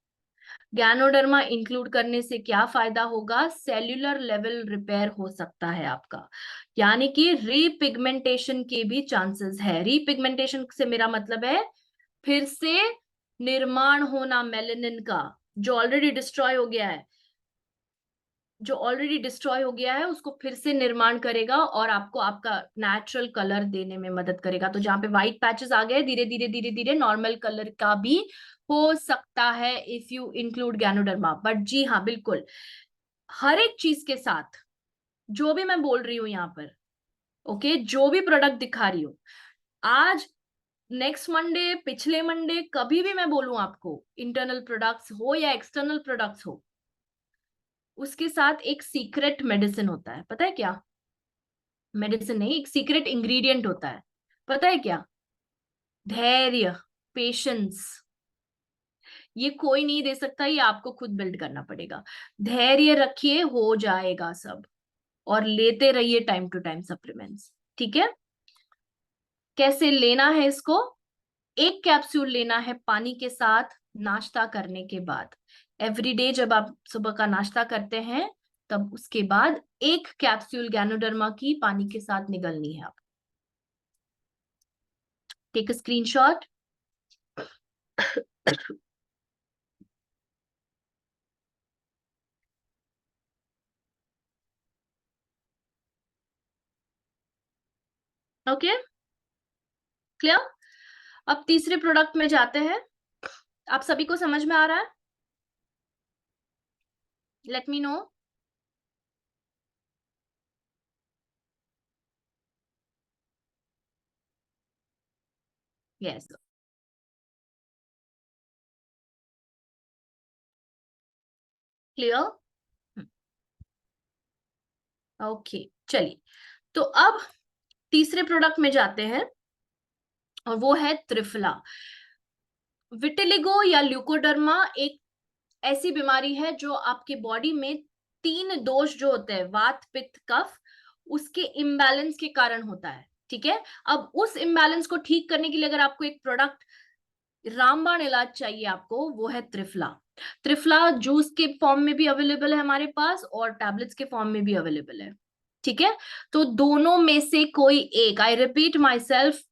गैनोडर्मा इंक्लूड करने से क्या फायदा होगा? सेल्यूलर लेवल रिपेयर हो सकता है आपका, यानी कि रीपिगमेंटेशन के भी चांसेस है। रीपिगमेंटेशन से मेरा मतलब है फिर से निर्माण होना मेलेनिन का, जो ऑलरेडी डिस्ट्रॉय हो गया है, जो ऑलरेडी डिस्ट्रॉय हो गया है उसको फिर से निर्माण करेगा और आपको आपका नेचुरल कलर देने में मदद करेगा। तो जहां पे व्हाइट पैचेस आ गए, धीरे धीरे धीरे धीरे नॉर्मल कलर का भी हो सकता है if you include ganoderma. But जी हाँ, बिल्कुल हर एक चीज के साथ जो भी मैं बोल रही हूँ यहाँ पर, ओके, जो भी प्रोडक्ट दिखा रही हूँ आज, नेक्स्ट मंडे, पिछले मंडे, कभी भी मैं बोलूं आपको, इंटरनल प्रोडक्ट्स हो या एक्सटर्नल प्रोडक्ट्स हो, उसके साथ एक सीक्रेट मेडिसिन होता है। पता है क्या? मेडिसिन नहीं, एक सीक्रेट इंग्रेडिएंट होता है। पता है क्या? धैर्य, पेशेंस। ये कोई नहीं दे सकता, ये आपको खुद बिल्ड करना पड़ेगा। धैर्य रखिए, हो जाएगा सब। और लेते रहिए टाइम टू टाइम सप्लीमेंट्स। ठीक है। कैसे लेना है इसको? एक कैप्सूल लेना है पानी के साथ नाश्ता करने के बाद। एवरीडे जब आप सुबह का नाश्ता करते हैं, तब उसके बाद एक कैप्सूल गैनोडर्मा की पानी के साथ निगलनी है। आप take a screenshot. Okay, clear. अब तीसरे प्रोडक्ट में जाते हैं। आप सभी को समझ में आ रहा है? Late me no. Yes, clear. Okay, चलिए। तो अब तीसरे प्रोडक्ट में जाते हैं, और वो है त्रिफला। विटिलिगो या ल्यूकोडर्मा एक ऐसी बीमारी है जो आपके बॉडी में तीन दोष जो होते हैं, वात पित्त कफ, उसके इम्बैलेंस के कारण होता है। ठीक है। अब उस इम्बैलेंस को ठीक करने के लिए अगर आपको एक प्रोडक्ट, रामबाण इलाज चाहिए आपको, वो है त्रिफला। त्रिफला जूस के फॉर्म में भी अवेलेबल है हमारे पास, और टैबलेट्स के फॉर्म में भी अवेलेबल है। ठीक है। तो दोनों में से कोई एक, आई रिपीट माई सेल्फ,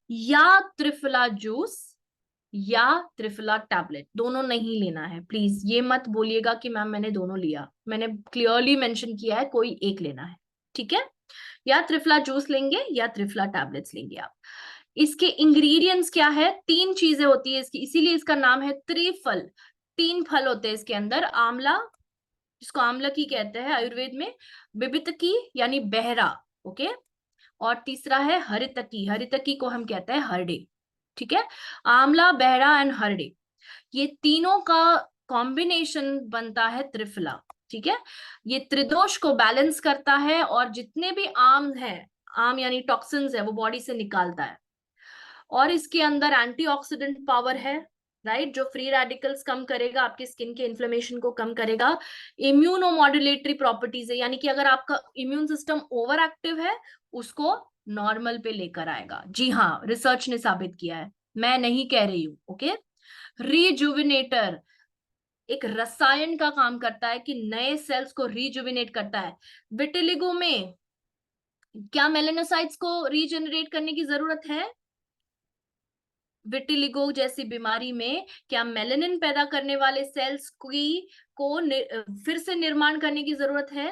या त्रिफला जूस या त्रिफला टैबलेट, दोनों नहीं लेना है। प्लीज ये मत बोलिएगा कि मैम मैंने दोनों लिया, मैंने क्लियरली मेंशन किया है कोई एक लेना है। ठीक है। या त्रिफला जूस लेंगे या त्रिफला टैबलेट्स लेंगे आप। इसके इंग्रेडिएंट्स क्या है? तीन चीजें होती है इसकी, इसीलिए इसका नाम है त्रिफल। तीन फल होते हैं इसके अंदर। आंवला, जिसको आंवला की कहते हैं आयुर्वेद में, बिबितकी यानी बहरा, ओके, और तीसरा है हरितकी, हरितकी को हम कहते हैं हरडे। ठीक है। आंवला, बहरा एंड हरडे, ये तीनों का कॉम्बिनेशन बनता है त्रिफला। ठीक है। ये त्रिदोष को बैलेंस करता है, और जितने भी आम है, आम यानी टॉक्सिन्स है, वो बॉडी से निकालता है। और इसके अंदर एंटीऑक्सीडेंट पावर है, राइट, जो फ्री रेडिकल्स कम करेगा, आपके स्किन के इन्फ्लेमेशन को कम करेगा। इम्यूनोमॉड्यूलेटरी प्रॉपर्टीज है, यानी कि अगर आपका इम्यून सिस्टम ओवर एक्टिव है, उसको नॉर्मल पे लेकर आएगा। जी हाँ, रिसर्च ने साबित किया है, मैं नहीं कह रही हूं। ओके। रिजुविनेटर एक रसायन का काम करता है कि नए सेल्स को रिजुविनेट करता है। विटिलिगो में क्या मेलेनोसाइट्स को रीजनरेट करने की जरूरत है? विटिलिगो जैसी बीमारी में क्या मेलेनिन पैदा करने वाले सेल्स की को फिर से निर्माण करने की जरूरत है?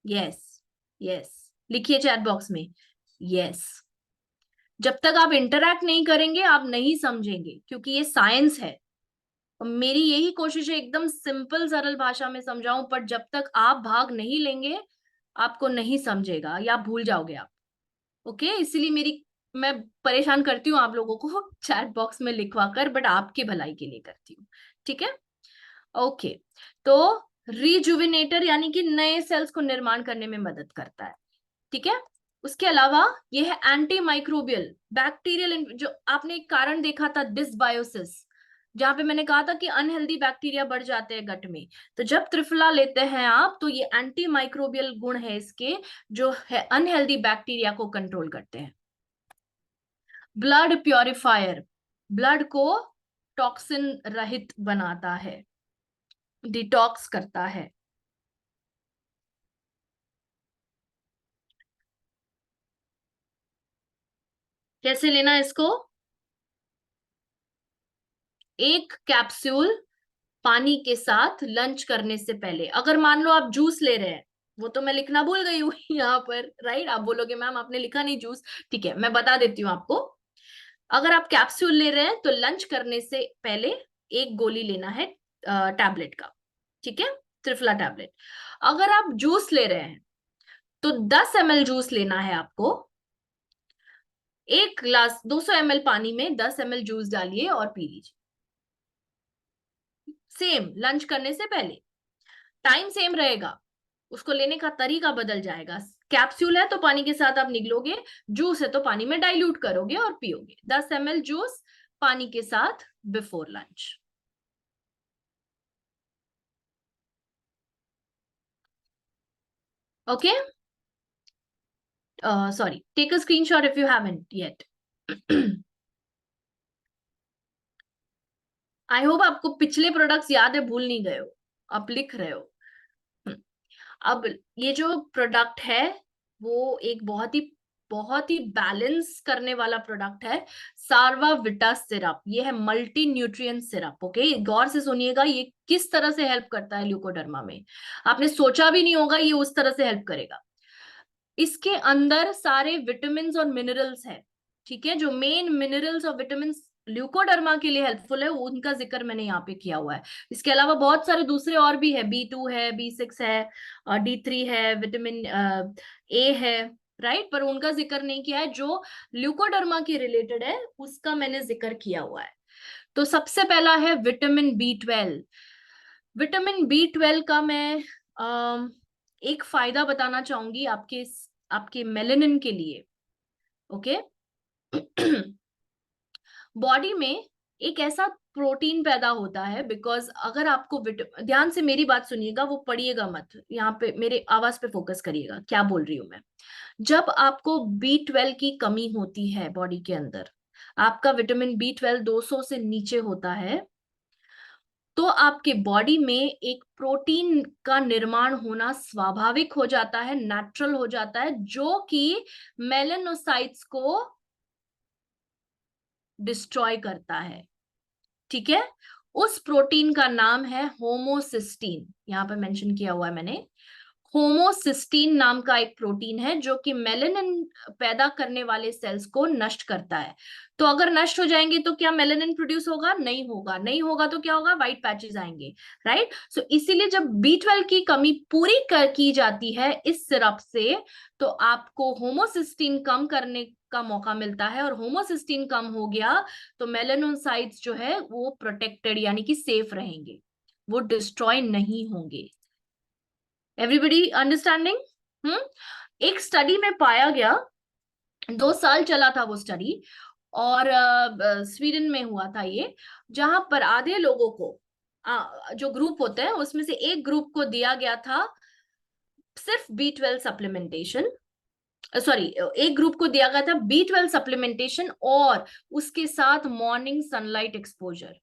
यस, यस, लिखिए चैट बॉक्स में यस। जब तक आप इंटरैक्ट नहीं करेंगे आप नहीं समझेंगे, क्योंकि ये साइंस है। और मेरी यही कोशिश है एकदम सिंपल सरल भाषा में समझाऊं, पर जब तक आप भाग नहीं लेंगे आपको नहीं समझेगा, या भूल जाओगे आप। ओके, इसीलिए मैं परेशान करती हूँ आप लोगों को चैट बॉक्स में लिखवा कर, बट आपकी भलाई के लिए करती हूँ। ठीक है। ओके। तो रिजुविनेटर यानी कि नए सेल्स को निर्माण करने में मदद करता है। ठीक है। उसके अलावा ये है एंटी माइक्रोबियल बैक्टीरियल, जो आपने एक कारण देखा था डिसबायोसिस, जहां पे मैंने कहा था कि अनहेल्दी बैक्टीरिया बढ़ जाते हैं गट में। तो जब त्रिफला लेते हैं आप, तो ये एंटी माइक्रोबियल गुण है इसके, जो है अनहेल्दी बैक्टीरिया को कंट्रोल करते हैं। ब्लड प्योरीफायर, ब्लड को टॉक्सिन रहित बनाता है, डिटॉक्स करता है। कैसे लेना है इसको? एक कैप्सूल पानी के साथ लंच करने से पहले। अगर मान लो आप जूस ले रहे हैं, वो तो मैं लिखना भूल गई हूँ यहाँ पर, राइट, आप बोलोगे मैम आपने लिखा नहीं जूस। ठीक है, मैं बता देती हूँ आपको। अगर आप कैप्सूल ले रहे हैं तो लंच करने से पहले एक गोली लेना है टैबलेट का। ठीक है, त्रिफला टैबलेट। अगर आप जूस ले रहे हैं तो 10 ml जूस लेना है आपको। एक ग्लास 200 ml पानी में 10 ml जूस डालिए और पी लीजिए। सेम लंच करने से पहले, टाइम सेम रहेगा, उसको लेने का तरीका बदल जाएगा। कैप्सूल है तो पानी के साथ आप निगलोगे, जूस है तो पानी में डाइल्यूट करोगे और पियोगे। 10 ml जूस पानी के साथ before lunch. Okay, sorry, take a screenshot if you haven't yet. I hope आपको पिछले प्रोडक्ट्स याद है, भूल नहीं गए हो, आप लिख रहे हो। हम्म, अब ये जो प्रोडक्ट है वो एक बहुत ही बैलेंस करने वाला प्रोडक्ट है। सारवा विटा सिरप, ये है मल्टी न्यूट्रिएंट सिरप। ओके, गौर से सुनिएगा, ये किस तरह से हेल्प करता है ल्यूकोडर्मा में, आपने सोचा भी नहीं होगा ये उस तरह से हेल्प करेगा। इसके अंदर सारे विटामिन और मिनरल्स है, ठीक है। जो मेन मिनरल्स और विटामिन ल्यूकोडर्मा के लिए हेल्पफुल है उनका जिक्र मैंने यहाँ पे किया हुआ है। इसके अलावा बहुत सारे दूसरे और भी है, B2 है, B6 है, D3 है, विटामिन ए है, राइट, पर उनका जिक्र नहीं किया है। जो ल्यूकोडर्मा के रिलेटेड है उसका मैंने जिक्र किया हुआ है। तो सबसे पहला है विटामिन B12। विटामिन B12 का मैं एक फायदा बताना चाहूंगी आपके आपके मेलेनिन के लिए, ओके। बॉडी में एक ऐसा प्रोटीन पैदा होता है, बिकॉज अगर आपको ध्यान से मेरी बात सुनिएगा, वो पढ़िएगा मत, यहाँ पे मेरे आवाज पे फोकस करिएगा, क्या बोल रही हूं मैं। जब आपको B12 की कमी होती है बॉडी के अंदर, आपका विटामिन B12 200 से नीचे होता है, तो आपके बॉडी में एक प्रोटीन का निर्माण होना स्वाभाविक हो जाता है, नेचुरल हो जाता है, जो कि मेलेनोसाइट्स को डिस्ट्रॉय करता है, ठीक है। उस प्रोटीन का नाम है होमोसिस्टीन, यहां पे मेंशन किया हुआ है मैंने। होमोसिस्टीन नाम का एक प्रोटीन है जो कि मेलेनिन पैदा करने वाले सेल्स को नष्ट करता है। तो अगर नष्ट हो जाएंगे तो क्या मेलेनिन प्रोड्यूस होगा? नहीं होगा। नहीं होगा तो क्या होगा? व्हाइट पैचेस आएंगे, राइट। सो इसीलिए जब B12 की कमी पूरी की जाती है इस सिरप से, तो आपको होमोसिस्टीन कम करने का मौका मिलता है, और होमोसिस्टीन कम हो गया तो मेलेनोसाइट्स जो है वो प्रोटेक्टेड यानी कि सेफ रहेंगे, वो डिस्ट्रॉय नहीं होंगे। Everybody understanding? एक स्टडी में पाया गया, 2 साल चला था वो स्टडी, और स्वीडन में हुआ था ये, जहां पर आधे लोगों को जो ग्रुप होते हैं उसमें से एक ग्रुप को दिया गया था सिर्फ B12 सप्लीमेंटेशन, सॉरी, एक ग्रुप को दिया गया था B12 सप्लीमेंटेशन और उसके साथ morning sunlight exposure,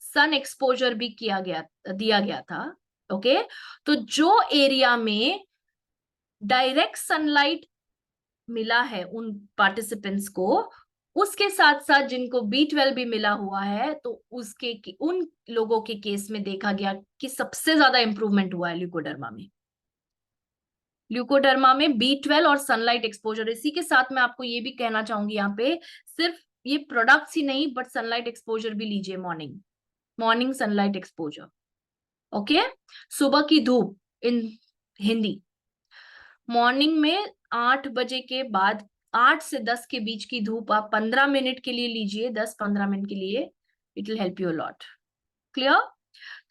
sun exposure भी दिया गया था, ओके। तो जो एरिया में डायरेक्ट सनलाइट मिला है उन पार्टिसिपेंट्स को, उसके साथ साथ जिनको B12 भी मिला हुआ है, तो उसके उन लोगों के केस में देखा गया कि सबसे ज्यादा इंप्रूवमेंट हुआ है ल्यूकोडर्मा में। ल्यूकोडर्मा में B12 और सनलाइट एक्सपोजर, इसी के साथ मैं आपको ये भी कहना चाहूंगी यहाँ पे, सिर्फ ये प्रोडक्ट्स ही नहीं बट सनलाइट एक्सपोजर भी लीजिए, morning morning sunlight exposure, okay. सुबह की धूप इन हिंदी, मॉर्निंग में 8 बजे के बाद 8 से 10 के बीच की धूप आप 15 मिनट के लिए लीजिए, 10-15 मिनट के लिए, it will help you a lot. Clear?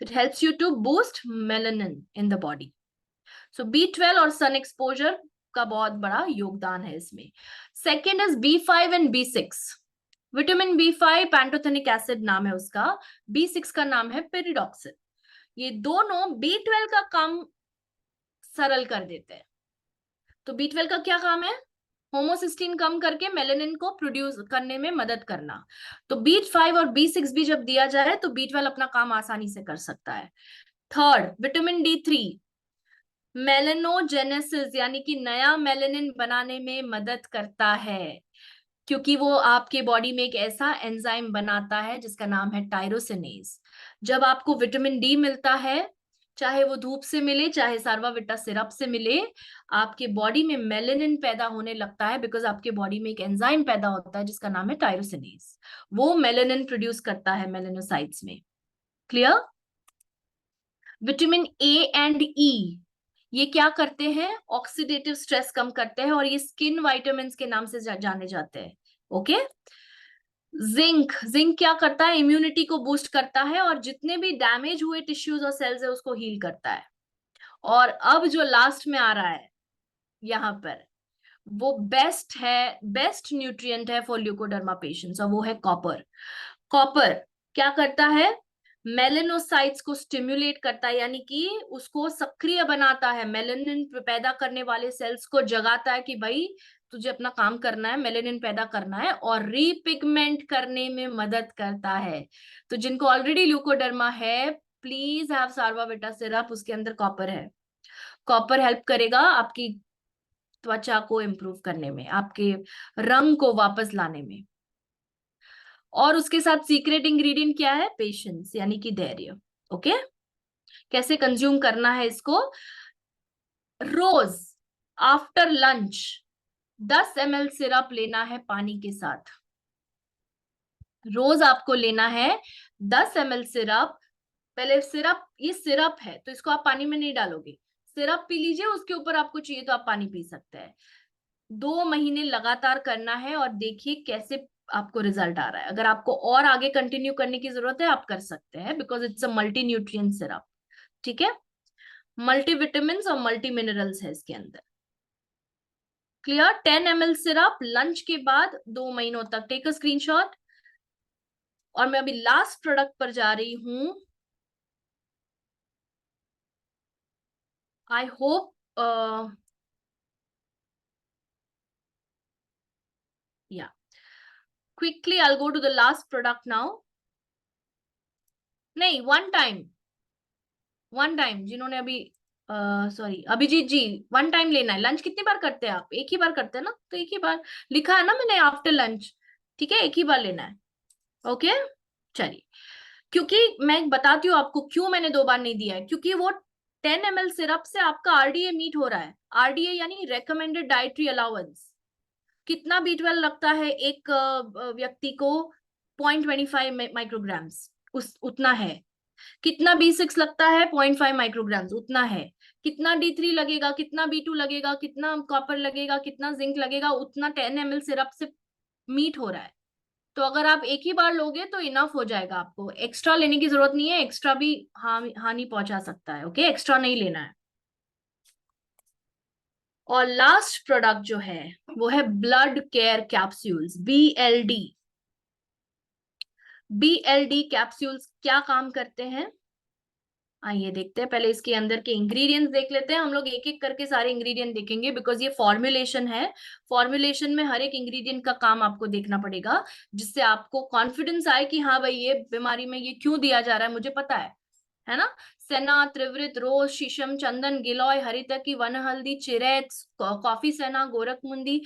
It helps you to boost melanin in the body. So B12 और सन एक्सपोजर का बहुत बड़ा योगदान है इसमें। Second is B5 and B6। Vitamin B5 pantothenic acid नाम है उसका, B6 का नाम है पेरिडॉक्सिन। ये दोनों B12 का काम सरल कर देते हैं। तो B12 का क्या काम है? होमोसिस्टीन कम करके मेलेनिन को प्रोड्यूस करने में मदद करना। तो B5 और B6 भी जब दिया जाए तो B12 अपना काम आसानी से कर सकता है। थर्ड, विटामिन D3 मेलेनोजेनेसिस यानी कि नया मेलेनिन बनाने में मदद करता है, क्योंकि वो आपके बॉडी में एक ऐसा एंजाइम बनाता है जिसका नाम है टायरोसिनेज। जब आपको विटामिन डी मिलता है, चाहे वो धूप से मिले चाहे सार्वाविटा सिरप से मिले, आपके बॉडी में मेलेनिन पैदा होने लगता है, बिकॉज आपके बॉडी में एक एंजाइम पैदा होता है जिसका नाम है टायरोसिनेज। वो मेलेनिन प्रोड्यूस करता है मेलेनोसाइट्स में। क्लियर? विटामिन ए एंड ई ये क्या करते हैं? ऑक्सीडेटिव स्ट्रेस कम करते हैं, और ये स्किन वाइटामिन के नाम से जाने जाते हैं, ओके। जिंक, जिंक क्या करता है? इम्यूनिटी को बूस्ट करता है, और जितने भी डैमेज हुए टिश्यूज और सेल्स है उसको हील करता है। और अब जो लास्ट में आ रहा है यहाँ पर, वो बेस्ट है, बेस्ट न्यूट्रिएंट है फॉर ल्यूकोडर्मा पेशेंट्स, और वो है कॉपर। कॉपर क्या करता है? मेलेनोसाइट्स को स्टिम्युलेट करता है, यानी कि उसको सक्रिय बनाता है, मेलेनिन पैदा करने वाले सेल्स को जगाता है कि भाई तुझे अपना काम करना है, मेलेनिन पैदा करना है, और रीपिगमेंट करने में मदद करता है। तो जिनको ऑलरेडी ल्यूकोडर्मा है, प्लीज हैव सार्वाविटा सिरप, उसके अंदर कॉपर है। कॉपर हेल्प करेगा आपकी त्वचा को इम्प्रूव करने में, आपके रंग को वापस लाने में। और उसके साथ सीक्रेट इंग्रेडिएंट क्या है? पेशेंस यानी कि धैर्य, ओके। कैसे कंज्यूम करना है इसको? रोज आफ्टर लंच 10 ml सिरप लेना है पानी के साथ। रोज आपको लेना है 10 ml सिरप। पहले सिरप, ये सिरप है तो इसको आप पानी में नहीं डालोगे, सिरप पी लीजिए, उसके ऊपर आपको चाहिए तो आप पानी पी सकते हैं। 2 महीने लगातार करना है और देखिए कैसे आपको रिजल्ट आ रहा है। अगर आपको और आगे कंटिन्यू करने की जरूरत है आप कर सकते हैं, because it's a multi nutrient syrup. ठीक है, मल्टी विटामिन और मल्टी मिनरल्स है इसके अंदर। क्लियर? 10 ml सिरप लंच के बाद 2 महीनों तक। Take a screenshot. और मैं अभी लास्ट प्रोडक्ट पर जा रही हूं। आई होप या quickly I go to the last product now. नहीं, वन टाइम जिन्होंने अभी sorry Abhijit ji, one time लेना है। लंच कितनी बार करते हैं आप? एक ही बार करते हैं ना, तो एक ही बार लिखा है ना मैंने, आफ्टर लंच। ठीक है, एक ही बार लेना है। ओके, चलिए। क्योंकि मैं बताती हूँ आपको क्यों मैंने 2 बार नहीं दिया है, क्योंकि वो 10 ml सिरप से आपका आरडीए मीट हो रहा है। आरडीए यानी रेकमेंडेड डाइटरी अलाउंस। कितना B12 लगता है एक व्यक्ति को? 0.25 माइक्रोग्राम्स, उस उतना है। कितना B6 लगता है? 0.5 माइक्रोग्राम्स, उतना है। कितना D3 लगेगा, कितना B2 लगेगा, कितना कॉपर लगेगा, कितना जिंक लगेगा, उतना 10 ml सिरप से मीट हो रहा है। तो अगर आप एक ही बार लोगे तो इनफ हो जाएगा, आपको एक्स्ट्रा लेने की जरूरत नहीं है। एक्स्ट्रा भी हानि पहुंचा सकता है। ओके, एक्स्ट्रा नहीं लेना है। और लास्ट प्रोडक्ट जो है वो है blood care capsules, BLD। BLD capsules क्या काम करते हैं, आइए देखते हैं। पहले इसके अंदर के इंग्रेडिएंट्स देख लेते हैं। हम लोग एक एक करके सारे इंग्रेडिएंट देखेंगे, बिकॉज ये फॉर्मुलेशन है। फॉर्मुलेशन में हर एक इंग्रेडिएंट का काम आपको देखना पड़ेगा, जिससे आपको कॉन्फिडेंस आए कि हाँ भाई, ये बीमारी में ये क्यों दिया जा रहा है, मुझे पता है ना। सेना, त्रिवृत, रोज, शीशम, चंदन, गिलोय, हरितकी, वन हल्दी, चिरैत, कॉफी सेना, गोरखमुंदी,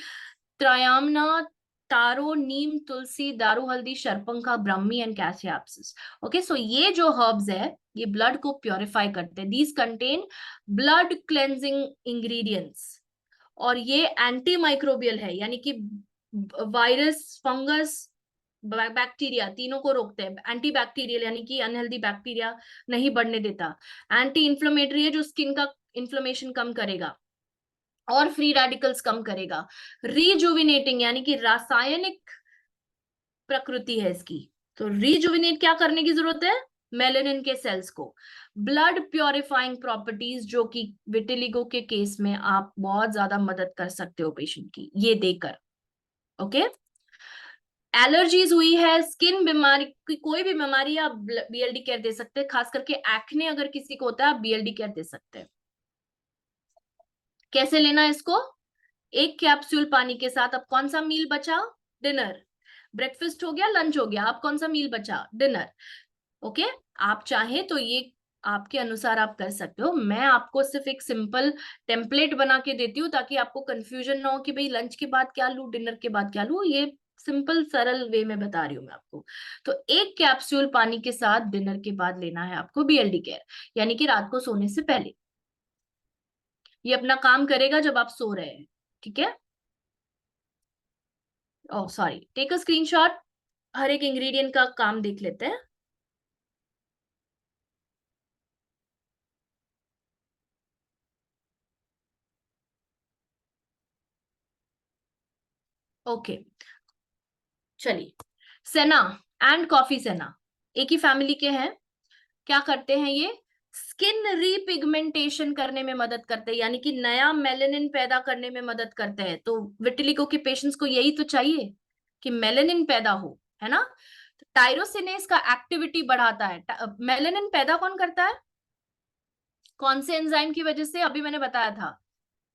त्रयामना, तारो, नीम, तुलसी, दारू हल्दी, शरपंखा, ब्राह्मी एंड कैसियाप्सिस। ओके, सो ये जो हर्ब्स है ये ब्लड को प्योरीफाई करते हैं। These contain blood cleansing ingredients. और ये एंटी माइक्रोबियल है, यानी कि वायरस, फंगस, बैक्टीरिया तीनों को रोकते हैं। एंटी बैक्टीरियल यानी कि अनहेल्दी बैक्टीरिया नहीं बढ़ने देता। एंटी इंफ्लेमेटरी है, जो स्किन का इंफ्लेमेशन कम करेगा और फ्री रेडिकल्स कम करेगा। रिजुविनेटिंग यानी कि रासायनिक प्रकृति है इसकी। तो रिजुविनेट क्या करने की जरूरत है? मेलेनिन के सेल्स को। ब्लड प्योरिफाइंग प्रॉपर्टीज, जो कि विटिलिगो के केस में आप बहुत ज्यादा मदद कर सकते हो पेशेंट की ये देकर। ओके, एलर्जीज हुई है, स्किन बीमारी की कोई भी बीमारी आप BLD केयर दे सकते हैं। खास करके एक्ने अगर किसी को होता है आप BLD केयर दे सकते हैं। कैसे लेना है इसको? एक कैप्सूल पानी के साथ। अब कौन सा मील बचा? डिनर। ब्रेकफास्ट हो गया, लंच हो गया, अब कौन सा मील बचा? डिनर। ओके, आप चाहे तो ये आपके अनुसार आप कर सकते हो। मैं आपको सिर्फ एक सिंपल टेम्पलेट बना के देती हूँ ताकि आपको कंफ्यूजन ना हो कि भाई लंच के बाद क्या लूं, डिनर के बाद क्या लूं। ये सिंपल सरल वे में बता रही हूँ मैं आपको। तो एक कैप्सूल पानी के साथ डिनर के बाद लेना है आपको BLD केयर, यानी कि रात को सोने से पहले। ये अपना काम करेगा जब आप सो रहे हैं। ठीक है, oh sorry, take a screenshot. हर एक इंग्रेडिएंट का काम देख लेते हैं। ओके, चलिए। सेना एंड कॉफी सेना एक ही फैमिली के हैं। क्या करते हैं ये? स्किन रीपिगमेंटेशन करने में मदद करते हैं, यानी कि नया मेलेनिन पैदा करने में मदद करते हैं। तो विटिलिगो के पेशेंट्स को यही तो चाहिए कि मेलेनिन पैदा हो, है ना। तो टायरोसिनेज का एक्टिविटी बढ़ाता है। मेलेनिन पैदा कौन करता है? कौन से एंजाइम की वजह से? अभी मैंने बताया था,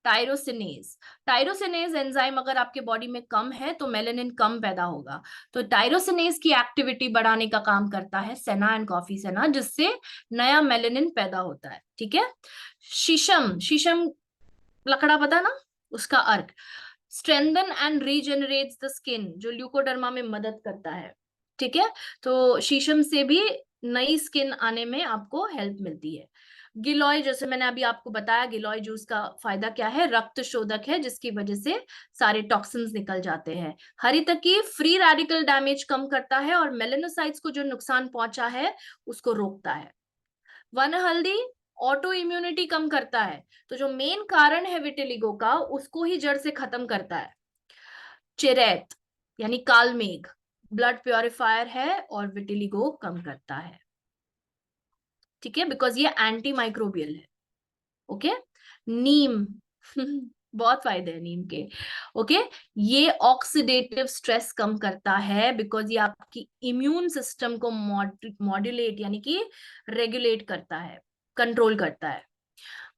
टायरोसिनेज। टायरोसिनेज एंजाइम अगर आपके बॉडी में कम है तो मेलेनिन कम पैदा होगा। तो टायरोसिनेज की एक्टिविटी बढ़ाने का काम करता है सेना एंड कॉफी सेना, जिससे नया मेलेनिन पैदा होता है। ठीक है, शीशम, शीशम लकड़ा पता ना, उसका अर्क स्ट्रेंथन एंड रीजेनरेट्स द स्किन, जो ल्यूकोडर्मा में मदद करता है। ठीक है, तो शीशम से भी नई स्किन आने में आपको हेल्प मिलती है। गिलोय, जैसे मैंने अभी आपको बताया, गिलोय जूस का फायदा क्या है, रक्त शोधक है, जिसकी वजह से सारे टॉक्सिन्स निकल जाते हैं। हरी तकी फ्री रेडिकल डैमेज कम करता है और मेलेनोसाइट्स को जो नुकसान पहुंचा है उसको रोकता है। वन हल्दी ऑटो इम्यूनिटी कम करता है, तो जो मेन कारण है विटिलिगो का उसको ही जड़ से खत्म करता है। चिरैत यानी काल मेघ ब्लड प्योरीफायर है और विटिलिगो कम करता है, ठीक है, बिकॉज ये एंटी माइक्रोबियल है। ओके, नीम बहुत फायदे हैं नीम के। ओके, ये ऑक्सीडेटिव स्ट्रेस कम करता है, बिकॉज ये आपकी इम्यून सिस्टम को मॉड्यूलेट यानी कि रेगुलेट करता है, कंट्रोल करता है।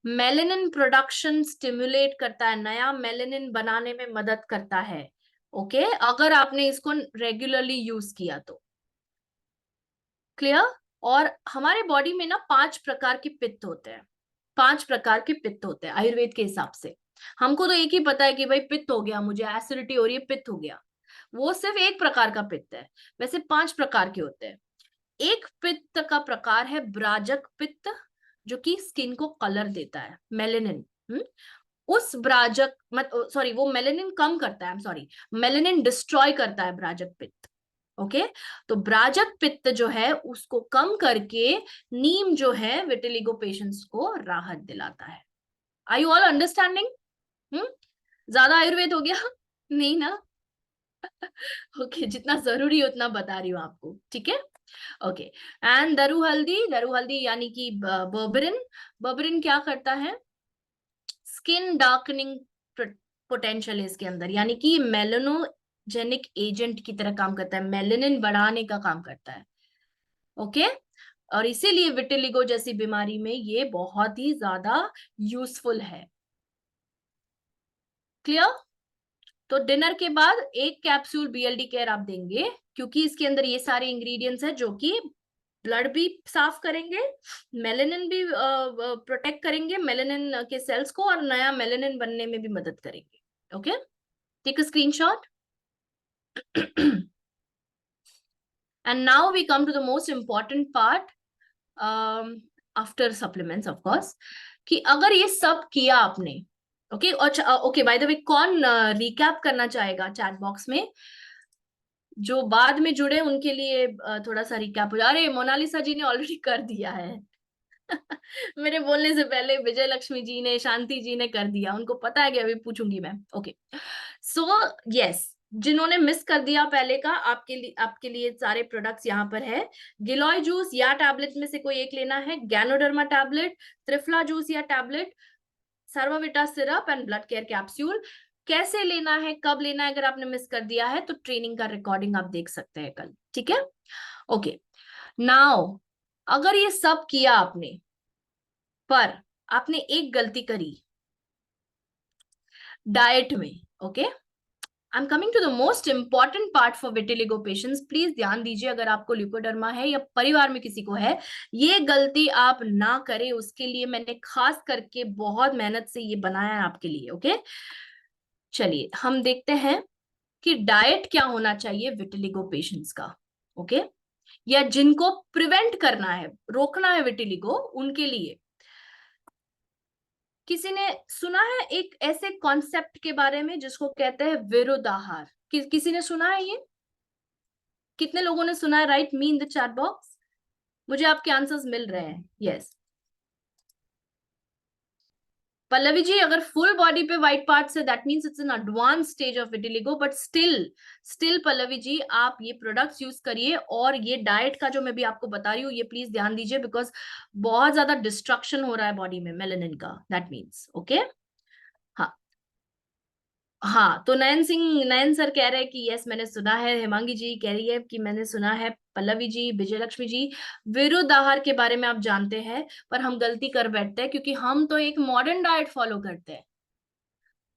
मेलेनिन प्रोडक्शन स्टिमुलेट करता है, नया मेलेनिन बनाने में मदद करता है। ओके, अगर आपने इसको रेगुलरली यूज किया तो। क्लियर? और हमारे बॉडी में ना 5 प्रकार के पित्त होते हैं, 5 प्रकार के पित्त होते हैं आयुर्वेद के हिसाब से। हमको तो एक ही पता है कि भाई पित्त हो गया, मुझे एसिडिटी हो रही है, पित्त हो गया। वो सिर्फ एक प्रकार का पित्त है, वैसे 5 प्रकार के होते हैं। एक पित्त का प्रकार है ब्राजक पित्त, जो कि स्किन को कलर देता है, मेलेनिन। उस ब्राजक मत सॉरी, वो मेलेनिन कम करता है, सॉरी, मेलेनिन डिस्ट्रॉय करता है ब्राजक पित्त। ओके, तो ब्राजक पित्त जो है उसको कम करके नीम जो है विटिलिगो पेशेंट्स को राहत दिलाता है। Are you all understanding? ज्यादा आयुर्वेद हो गया? नहीं ना? ओके, जितना जरूरी है उतना बता रही हूँ आपको, ठीक है। ओके, एंड दरू हल्दी, दरू हल्दी यानी कि बर्बरिन। बर्बरिन क्या करता है, स्किन डार्कनिंग पोटेंशियल है इसके अंदर, यानी कि मेलेनोजेनिक एजेंट की तरह काम करता है, मेलेनिन बढ़ाने का काम करता है। ओके, और इसीलिए विटिलिगो जैसी बीमारी में ये बहुत ही ज्यादा यूजफुल है। क्लियर? तो डिनर के बाद एक कैप्सूल बीएलडी केयर आप देंगे, क्योंकि इसके अंदर ये सारे इंग्रेडिएंट्स हैं जो कि ब्लड भी साफ करेंगे, मेलेनिन भी प्रोटेक्ट करेंगे मेलेनिन के सेल्स को, और नया मेलेनिन बनने में भी मदद करेंगे। Okay, take a screenshot. And now we come to the most important part after supplements, of course, कि अगर ये सब किया आपने, okay, okay, by the way, कौन रिकैप करना चाहेगा चैट बॉक्स में? जो बाद में जुड़े उनके लिए थोड़ा सा रिकैप हो जाए। अरे, मोनालिसा जी ने ऑलरेडी कर दिया है। मेरे बोलने से पहले विजय लक्ष्मी जी ने, शांति जी ने कर दिया, उनको पता है कि अभी पूछूंगी मैं। ओके, सो यस, जिन्होंने मिस कर दिया पहले का, आपके लिए सारे प्रोडक्ट्स यहाँ पर है। गिलोय जूस या टैबलेट में से कोई एक लेना है, गैनोडर्मा टैबलेट, त्रिफला जूस या tablet, Servavita syrup and blood care capsule. कैसे लेना है, कब लेना है, अगर आपने मिस कर दिया है तो ट्रेनिंग का रिकॉर्डिंग आप देख सकते हैं कल, ठीक है। ओके, नाउ अगर ये सब किया आपने, पर आपने एक गलती करी डाइट में। Okay, I am coming to the most important part for vitiligo patients, please ध्यान दीजिए, अगर आपको ल्यूकोडर्मा है या परिवार में किसी को है, ये गलती आप ना करें, उसके लिए मैंने खास करके बहुत मेहनत से ये बनाया है आपके लिए। ओके, चलिए हम देखते हैं कि डाइट क्या होना चाहिए विटिलिगो पेशेंट्स का। ओके, या जिनको प्रिवेंट करना है, रोकना है विटिलिगो, उनके लिए। किसी ने सुना है एक ऐसे कॉन्सेप्ट के बारे में जिसको कहते हैं विरुद्ध आहार? किसी ने सुना है ये? कितने लोगों ने सुना है? Right me in the chat box, मुझे आपके आंसर्स मिल रहे हैं। यस, पल्लवी जी, अगर फुल बॉडी पे व्हाइट पार्ट्स है that means it's an advance stage of vitiligo, but still Pallavi ji, आप ये प्रोडक्ट्स यूज करिए, और ये डाइट का जो मैं भी आपको बता रही हूँ ये प्लीज ध्यान दीजिए, बिकॉज बहुत ज्यादा डिस्ट्रक्शन हो रहा है बॉडी में मेलेनिन का, दैट मीन्स। ओके, हाँ हाँ, तो नयन सर कह रहे हैं कि यस मैंने सुना है, हेमांगी जी कह रही है कि मैंने सुना है, पल्लवी जी, विजय लक्ष्मी जी, विरुद्ध आहार के बारे में आप जानते हैं, पर हम गलती कर बैठते हैं क्योंकि हम तो एक मॉडर्न डाइट फॉलो करते हैं।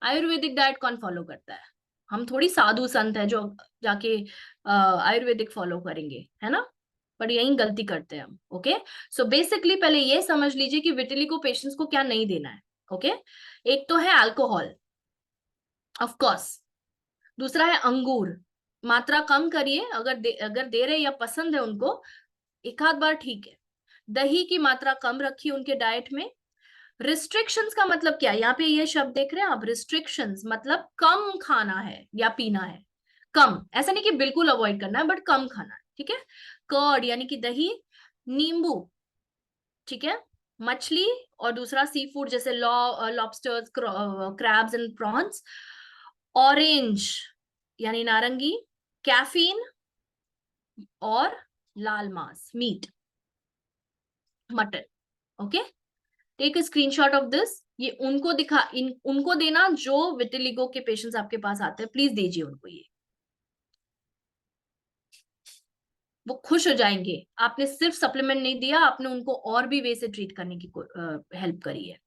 आयुर्वेदिक डाइट कौन फॉलो करता है? हम थोड़ी साधु संत है जो जाके आयुर्वेदिक फॉलो करेंगे, है ना? पर यही गलती करते हैं हम। ओके, सो बेसिकली पहले ये समझ लीजिए कि विटिलिगो पेशेंट्स को क्या नहीं देना है। ओके, एक तो है अल्कोहल, ऑफ कोर्स। दूसरा है अंगूर, मात्रा कम करिए, अगर दे रहे या पसंद है उनको, एक आध बार ठीक है। दही की मात्रा कम रखिए उनके डाइट में। रिस्ट्रिक्शंस का मतलब क्या है, यहाँ पे ये शब्द देख रहे हैं आप, रिस्ट्रिक्शंस मतलब कम खाना है या पीना है। कम, ऐसा नहीं कि बिल्कुल अवॉइड करना है, बट कम खाना है, ठीक है। कर्ड यानी कि दही, नींबू, ठीक है, मछली और दूसरा सी फूड जैसे lobsters, crabs and prawns, orange यानी नारंगी, कैफीन और लाल मांस, meat, mutton. Okay, take a screenshot of this. ये उनको उनको देना जो विटिलिगो के पेशेंट्स आपके पास आते हैं, प्लीज दीजिए उनको ये, वो खुश हो जाएंगे। आपने सिर्फ सप्लीमेंट नहीं दिया, आपने उनको और भी वे से ट्रीट करने की हेल्प करी है।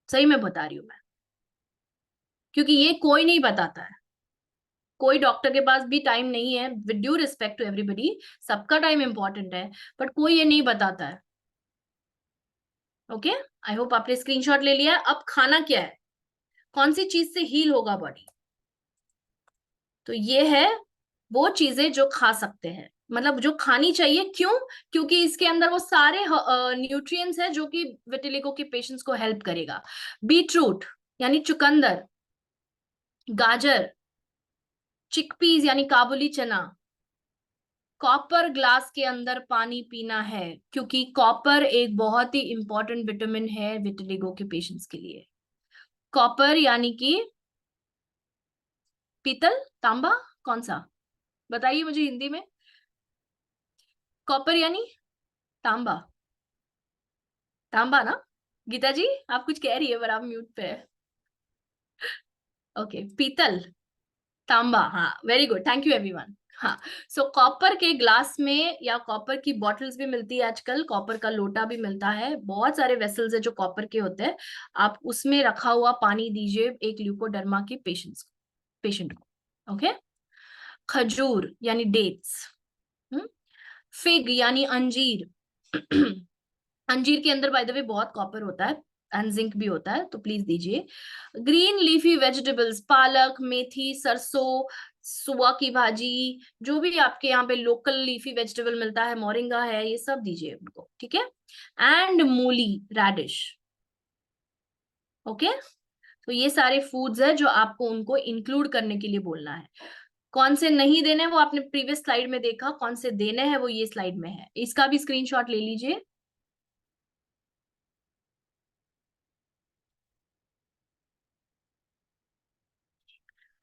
सही में बता रही हूँ मैं, क्योंकि ये कोई नहीं बताता है। कोई डॉक्टर के पास भी टाइम नहीं है, with due respect to everybody, सबका टाइम इंपॉर्टेंट है, बट कोई ये नहीं बताता है। ओके, आई होप आपने स्क्रीनशॉट ले लिया है। अब खाना क्या है, कौन सी चीज से हील होगा बॉडी, तो ये है वो चीजें जो खा सकते हैं, मतलब जो खानी चाहिए। क्यों? क्योंकि इसके अंदर वो सारे न्यूट्रिएंट्स है जो कि विटिलिगो के पेशेंट्स को हेल्प करेगा। बीटरूट यानी चुकंदर, गाजर, चिकपीस यानी काबुली चना, कॉपर ग्लास के अंदर पानी पीना है, क्योंकि कॉपर एक बहुत ही इंपॉर्टेंट विटामिन है विटिलिगो के पेशेंट्स के लिए। कॉपर यानी कि पीतल, तांबा, कौन सा, बताइए मुझे हिंदी में। कॉपर यानी तांबा, तांबा ना। गीता जी आप कुछ कह रही है पर आप म्यूट पे है। ओके, पीतल, तांबा, हाँ, very good, thank you everyone. हाँ, सो कॉपर के ग्लास में या कॉपर की बॉटल्स भी मिलती है आजकल, कॉपर का लोटा भी मिलता है, बहुत सारे वेसल्स है जो कॉपर के होते हैं। आप उसमें रखा हुआ पानी दीजिए एक ल्यूकोडर्मा के पेशेंट को। ओके, खजूर यानी डेट्स, फिग यानी अंजीर। अंजीर के अंदर बाय द वे बहुत कॉपर होता है एंड जिंक भी होता है, तो प्लीज दीजिए। ग्रीन लीफी वेजिटेबल्स, पालक, मेथी, सरसों, सुआ की भाजी, जो भी आपके यहाँ पे लोकल लीफी वेजिटेबल मिलता है, मोरिंगा है, ये सब दीजिए उनको, ठीक है। एंड मूली, रेडिश। ओके, तो ये सारे फूड्स है जो आपको उनको इंक्लूड करने के लिए बोलना है। कौन से नहीं देने वो आपने प्रीवियस स्लाइड में देखा, कौन से देने हैं वो ये स्लाइड में है, इसका भी स्क्रीनशॉट ले लीजिए।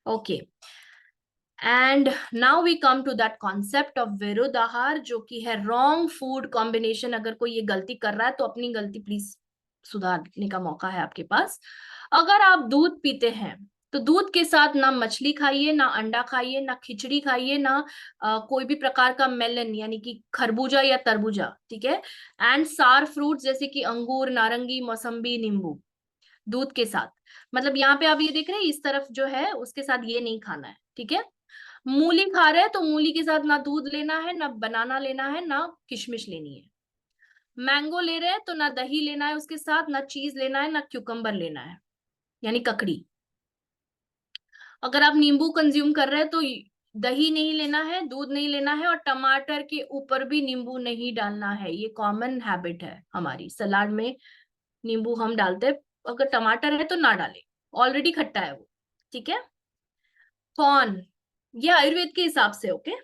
Okay, and now we come to that concept of विरुद्ध आहार, जो कि है रॉन्ग फूड कॉम्बिनेशन। अगर कोई ये गलती कर रहा है तो अपनी गलती प्लीज सुधारने का मौका है आपके पास। अगर आप दूध पीते हैं तो दूध के साथ ना मछली खाइए, ना अंडा खाइए, ना खिचड़ी खाइए, ना कोई भी प्रकार का मेलन यानी कि खरबूजा या तरबूजा, ठीक है। एंड सार फ्रूट जैसे कि अंगूर, नारंगी, मौसम्बी, नींबू, दूध के साथ। मतलब यहाँ पे आप ये देख रहे हैं, इस तरफ जो है उसके साथ ये नहीं खाना है, ठीक है। मूली खा रहे हैं तो मूली के साथ ना दूध लेना है, ना बनाना लेना है, ना किशमिश लेनी है। मैंगो ले रहे हैं तो ना दही लेना है उसके साथ, ना चीज लेना है, ना क्यूकम्बर लेना है यानी ककड़ी। अगर आप नींबू कंज्यूम कर रहे हैं तो दही नहीं लेना है, दूध नहीं लेना है, और टमाटर के ऊपर भी नींबू नहीं डालना है। ये कॉमन हैबिट है हमारी, सलाद में नींबू हम डालते हैं, अगर टमाटर है तो ना डालें, ऑलरेडी खट्टा है वो, ठीक है। कॉर्न, ये आयुर्वेद के हिसाब से, ओके।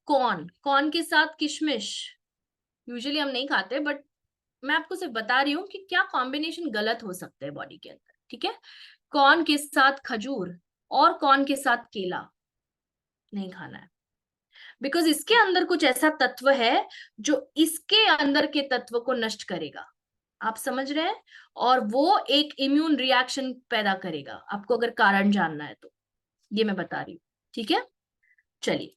कॉर्न, कॉर्न के साथ किशमिश यूजुअली हम नहीं खाते, बट मैं आपको सिर्फ बता रही हूँ कि क्या कॉम्बिनेशन गलत हो सकते हैं बॉडी के अंदर, ठीक है। कॉर्न के साथ खजूर और कॉर्न के साथ केला नहीं खाना है, बिकॉज इसके अंदर कुछ ऐसा तत्व है जो इसके अंदर के तत्व को नष्ट करेगा, आप समझ रहे हैं, और वो एक इम्यून रिएक्शन पैदा करेगा। आपको अगर कारण जानना है तो ये मैं बता रही हूँ, ठीक है। चलिए,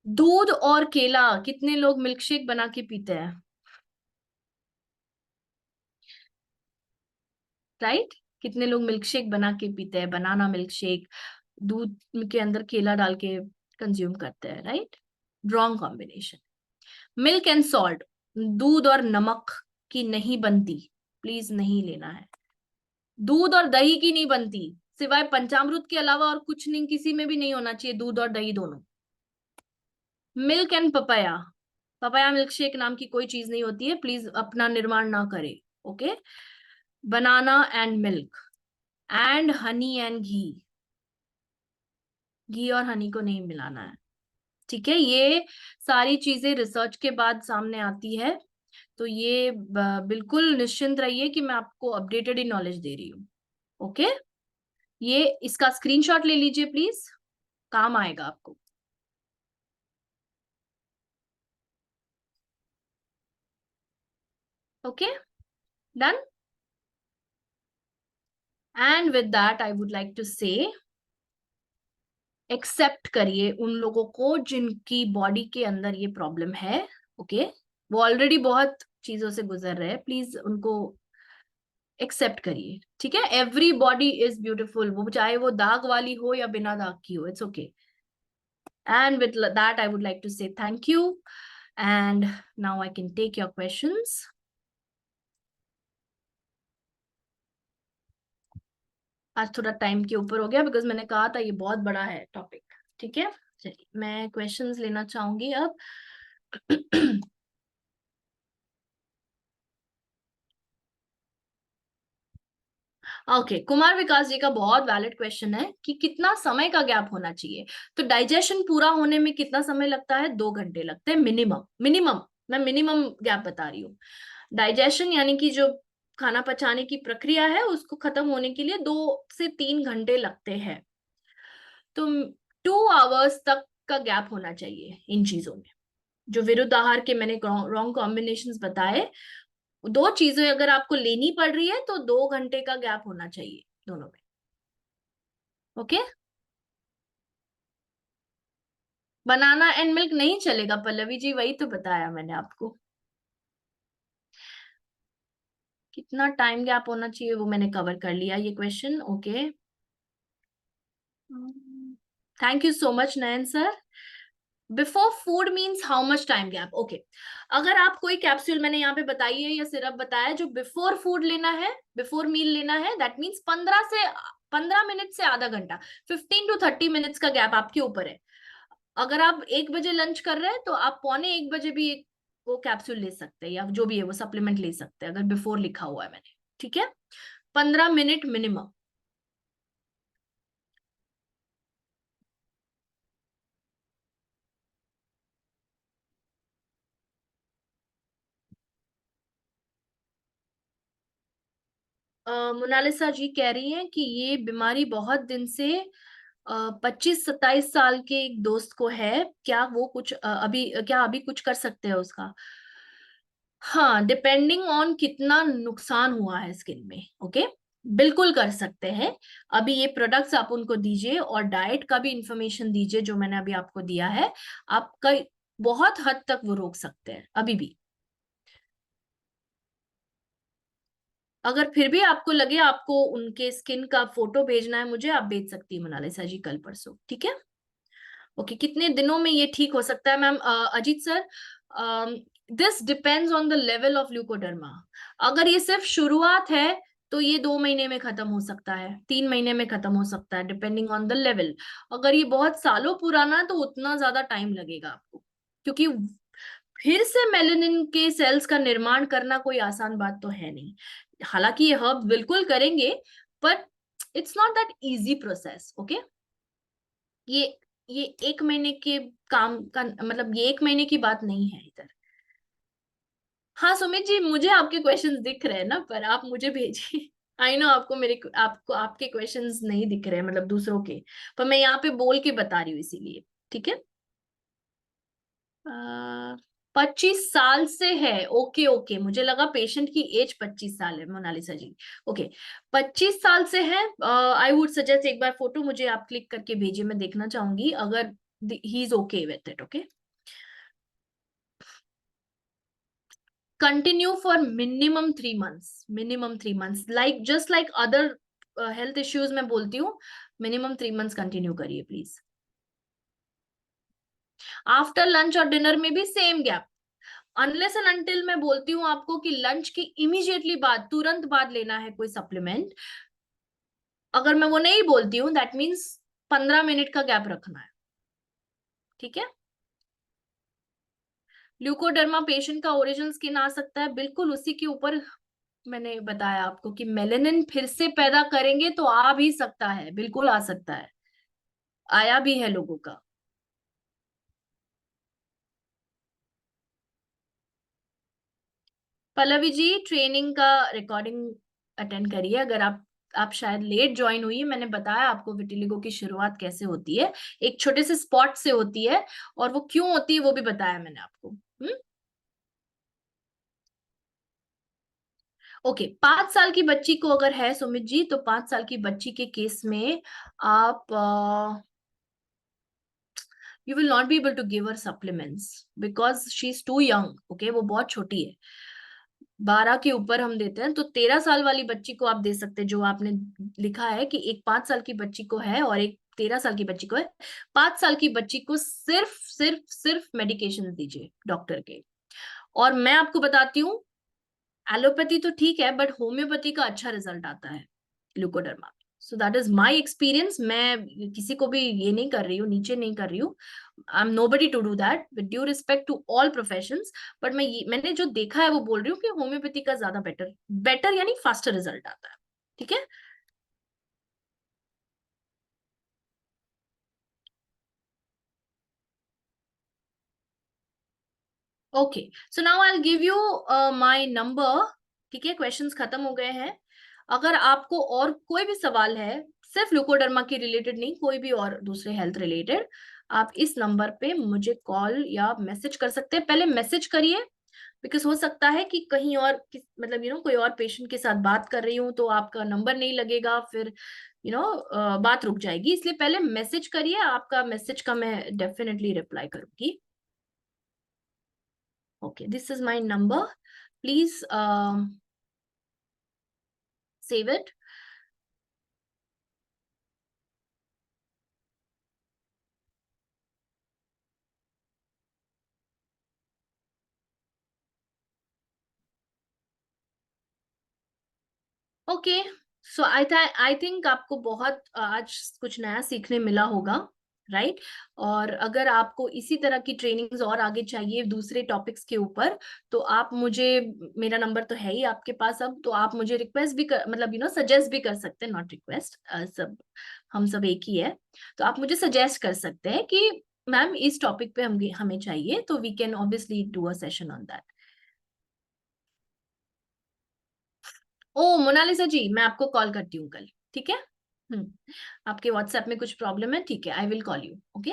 दूध और केला, कितने लोग मिल्क शेक बना के पीते हैं, राइट? कितने लोग मिल्क शेक बना के पीते हैं, बनाना मिल्क शेक, दूध के अंदर केला डाल के कंज्यूम करते हैं, right? Wrong combination. Milk and salt, दूध और नमक की नहीं बनती, प्लीज नहीं लेना है। दूध और दही की नहीं बनती, सिवाय पंचामृत के अलावा और कुछ नहीं, किसी में भी नहीं होना चाहिए दूध और दही दोनों। Milk and papaya, papaya milk shake नाम की कोई चीज नहीं होती है, प्लीज अपना निर्माण ना करे। Okay, banana and milk and honey and ghee, घी और हनी को नहीं मिलाना है, ठीक है। ये सारी चीजें रिसर्च के बाद सामने आती है, तो ये बिल्कुल निश्चिंत रहिए कि मैं आपको अपडेटेड ही नॉलेज दे रही हूँ। ओके, ये इसका स्क्रीनशॉट ले लीजिए प्लीज, काम आएगा आपको। Okay, done. And with that I would like to say, accept करिए उन लोगों को जिनकी बॉडी के अंदर ये प्रॉब्लम है। ओके, वो ऑलरेडी बहुत चीजों से गुजर रहे हैं, प्लीज उनको एक्सेप्ट करिए, ठीक है। एवरी बॉडी इज ब्यूटिफुल, वो चाहे वो दाग वाली हो या बिना दाग की हो, it's okay. And with that I would like to say thank you, and now I can take your questions. आज थोड़ा टाइम के ऊपर हो गया, बिकॉज मैंने कहा था ये बहुत बड़ा है टॉपिक, ठीक है। चलिए मैं क्वेश्चंस लेना चाहूंगी अब। ओके, कुमार विकास जी का बहुत वैलिड क्वेश्चन है कि कितना समय का गैप होना चाहिए। तो डाइजेशन पूरा होने में कितना समय लगता है? 2 घंटे लगते हैं मिनिमम, मिनिमम। मैं मिनिमम गैप बता रही हूँ। डाइजेशन यानी कि जो खाना पचाने की प्रक्रिया है उसको खत्म होने के लिए 2 से 3 घंटे लगते हैं। तो 2 आवर्स तक का गैप होना चाहिए इन चीजों में। जो विरुद्ध आहार के मैंने रॉन्ग कॉम्बिनेशंस बताए, दो चीजें अगर आपको लेनी पड़ रही है तो 2 घंटे का गैप होना चाहिए दोनों में। ओके, बनाना एंड मिल्क नहीं चलेगा पल्लवी जी, वही तो बताया मैंने आपको। कितना टाइम गैप होना चाहिए वो मैंने कवर कर लिया ये question. Okay, thank you so much Nayan sir. Before food means how much time gap? Okay, अगर आप कोई कैप्सूल मैंने यहाँ पे बताई है या सिरप बताया जो बिफोर फूड लेना है, बिफोर मील लेना है, दैट मीन्स 15 मिनट से आधा घंटा, 15 to 30 मिनट्स का गैप आपके ऊपर है। अगर आप 1 बजे लंच कर रहे हैं तो आप पौने 1 बजे भी एक वो कैप्सूल ले सकते हैं या जो भी है वो सप्लीमेंट ले सकते हैं, अगर बिफोर लिखा हुआ है मैंने, ठीक है। 15 मिनट मिनिमम। मोनालिसा जी कह रही हैं कि ये बीमारी बहुत दिन से 25-27 साल के एक दोस्त को है, क्या वो कुछ अभी कुछ कर सकते हैं उसका? हाँ, डिपेंडिंग ऑन कितना नुकसान हुआ है स्किन में। ओके, बिल्कुल कर सकते हैं। अभी ये प्रोडक्ट्स आप उनको दीजिए और डाइट का भी इंफॉर्मेशन दीजिए जो मैंने अभी आपको दिया है, आपका बहुत हद तक वो रोक सकते हैं अभी भी। अगर फिर भी आपको लगे आपको उनके स्किन का फोटो भेजना है मुझे, आप भेज सकती है मोनालिसा जी कल परसों, ठीक है। ओके, कितने दिनों में ये ठीक हो सकता है ma'am? Ajit sir, this depends on the level of leucoderma. अगर ये सिर्फ शुरुआत है तो ये 2 महीने में खत्म हो सकता है, 3 महीने में खत्म हो सकता है, डिपेंडिंग ऑन द लेवल। अगर ये बहुत सालों पुराना है तो उतना ज्यादा टाइम लगेगा आपको, क्योंकि फिर से मेलेनिन के सेल्स का निर्माण करना कोई आसान बात तो है नहीं। हालांकि ये हर्ब बिल्कुल करेंगे, but it's not that easy process. Okay, ये ये 1 महीने के काम का मतलब ये 1 महीने की बात नहीं है इधर। हाँ सुमित जी, मुझे आपके क्वेश्चंस दिख रहे हैं ना, पर आप मुझे भेजिए। आई नो आपको आपके क्वेश्चंस नहीं दिख रहे हैं, मतलब दूसरों के, पर मैं यहाँ पे बोल के बता रही हूँ इसीलिए, ठीक है। 25 साल से है? ओके ओके, मुझे लगा पेशेंट की एज 25 साल है मोनालिसा जी। ओके, 25 साल से है। आई वुड सजेस्ट एक बार फोटो मुझे आप क्लिक करके भेजिए, मैं देखना चाहूंगी अगर he is okay with it. Okay, continue for minimum 3 months, minimum 3 months, like just like other health issues मैं बोलती हूँ, मिनिमम 3 मंथ्स कंटिन्यू करिए प्लीज। आफ्टर लंच और डिनर में भी same gap, unless and until मैं बोलती हूँ आपको कि लंच की इमीडिएटली बाद, तुरंत बाद लेना है कोई सप्लीमेंट। अगर मैं वो नहीं बोलती हूँ दैट मीन्स 15 मिनट का गैप रखना है, ठीक है। ल्यूकोडर्मा पेशेंट का ओरिजिनल स्किन आ सकता है, बिल्कुल उसी के ऊपर मैंने बताया आपको कि मेलेनिन फिर से पैदा करेंगे तो आ भी सकता है, बिल्कुल आ सकता है, आया भी है लोगों का। पल्लवी जी, ट्रेनिंग का रिकॉर्डिंग अटेंड करिए। अगर आप शायद लेट ज्वाइन हुई है, मैंने बताया आपको विटिलिगो की शुरुआत कैसे होती है, एक छोटे से स्पॉट से होती है, और वो क्यों होती है वो भी बताया मैंने आपको। ओके, 5 साल की बच्ची को अगर है सुमित जी, तो 5 साल की बच्ची के केस में आप you will not be able to give her supplements because she is too young. Okay, वो बहुत छोटी है, 12 के ऊपर हम देते हैं, तो 13 साल वाली बच्ची को आप दे सकते हैं, जो आपने लिखा है कि एक 5 साल की बच्ची को है और एक 13 साल की बच्ची को है। 5 साल की बच्ची को सिर्फ सिर्फ सिर्फ मेडिकेशन दीजिए डॉक्टर के। और मैं आपको बताती हूँ, एलोपैथी तो ठीक है, बट होम्योपैथी का अच्छा रिजल्ट आता है leucoderma. So that is my experience. मैं किसी को भी ये नहीं कर रही हूँ, नीचे नहीं कर रही हूँ, I am nobody to do that, with due respect to all professions. But मैंने जो देखा है वो बोल रही हूँ कि होम्योपैथी का ज्यादा बेटर बेटर यानी फास्टर रिजल्ट आता है। ठीक है। Okay, so now I will give you my number. ठीक है, क्वेश्चंस खत्म हो गए हैं। अगर आपको और कोई भी सवाल है, सिर्फ ल्यूकोडर्मा के रिलेटेड नहीं, कोई भी और दूसरे हेल्थ रिलेटेड, आप इस नंबर पे मुझे कॉल या मैसेज कर सकते हैं। पहले मैसेज करिए, बिकॉज हो सकता है कि कहीं और मतलब कोई और पेशेंट के साथ बात कर रही हूँ तो आपका नंबर नहीं लगेगा, फिर बात रुक जाएगी, इसलिए पहले मैसेज करिए। आपका मैसेज का मैं डेफिनेटली रिप्लाई करूंगी। Okay, this is my number. Please save it. Okay, so I think आपको बहुत आज कुछ नया सीखने मिला होगा, राइट? और अगर आपको इसी तरह की ट्रेनिंग्स और आगे चाहिए दूसरे टॉपिक्स के ऊपर, तो आप मुझे, मेरा नंबर तो है ही आपके पास अब, तो आप मुझे रिक्वेस्ट भी कर, मतलब सजेस्ट भी कर सकते हैं, नॉट रिक्वेस्ट, सब हम सब एक ही है। तो आप मुझे सजेस्ट कर सकते हैं कि मैम इस टॉपिक पे हमें चाहिए, तो we can obviously do a session on that. Oh Monalisa ji, मैं आपको कॉल करती हूँ कल, ठीक है? आपके व्हाट्सएप में कुछ प्रॉब्लम है, ठीक है, I will call you. Okay.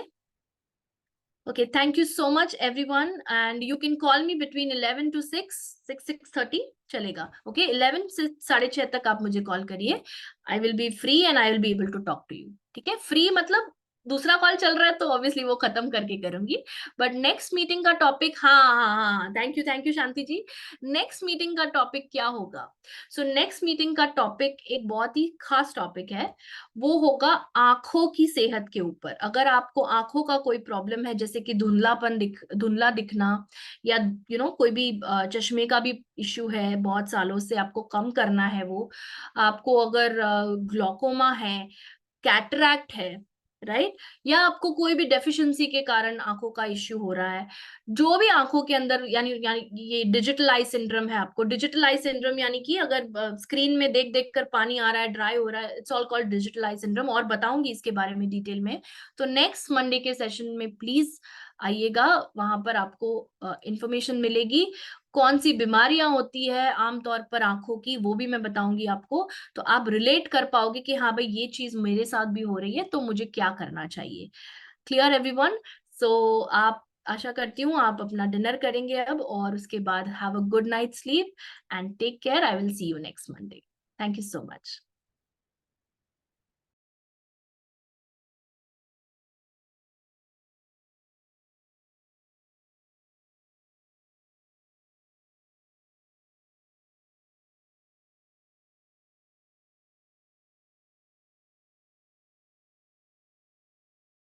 Okay, thank you so much everyone, and you can call me between 11 to 6, 6:30 चलेगा। ओके, 11 से 6:30 तक आप मुझे कॉल करिए। I will be free and I will be able to talk to you. ठीक है, free मतलब दूसरा कॉल चल रहा है तो ऑब्वियसली वो खत्म करके करूंगी, बट नेक्स्ट मीटिंग का टॉपिक, हाँ हाँ हाँ, thank you Shanti ji. Next meeting का टॉपिक क्या होगा? सो नेक्स्ट मीटिंग का टॉपिक एक बहुत ही खास टॉपिक है, वो होगा आंखों की सेहत के ऊपर। अगर आपको आंखों का कोई प्रॉब्लम है, जैसे कि धुंधला दिखना, या कोई भी चश्मे का भी इश्यू है, बहुत सालों से आपको कम करना है वो, आपको अगर ग्लूकोमा है, कैटरैक्ट है, राइट, या आपको कोई भी डेफिशिएंसी के कारण आंखों का इश्यू हो रहा है, जो भी आंखों के अंदर, यानी यानी ये डिजिटल आई सिंड्रोम है, आपको डिजिटल आई सिंड्रोम यानी कि अगर स्क्रीन में देख देख कर पानी आ रहा है, ड्राई हो रहा है, it's all called digital eye syndrome, और बताऊंगी इसके बारे में डिटेल में। तो नेक्स्ट मंडे के सेशन में प्लीज आइएगा, वहां पर आपको इंफॉर्मेशन मिलेगी, कौन सी बीमारियां होती है आमतौर पर आंखों की, वो भी मैं बताऊंगी आपको। तो आप रिलेट कर पाओगे कि हाँ भाई, ये चीज मेरे साथ भी हो रही है, तो मुझे क्या करना चाहिए। Clear everyone? सो आप, आशा करती हूँ आप अपना डिनर करेंगे अब, और उसके बाद have a good night sleep and take care. I will see you next Monday. Thank you so much.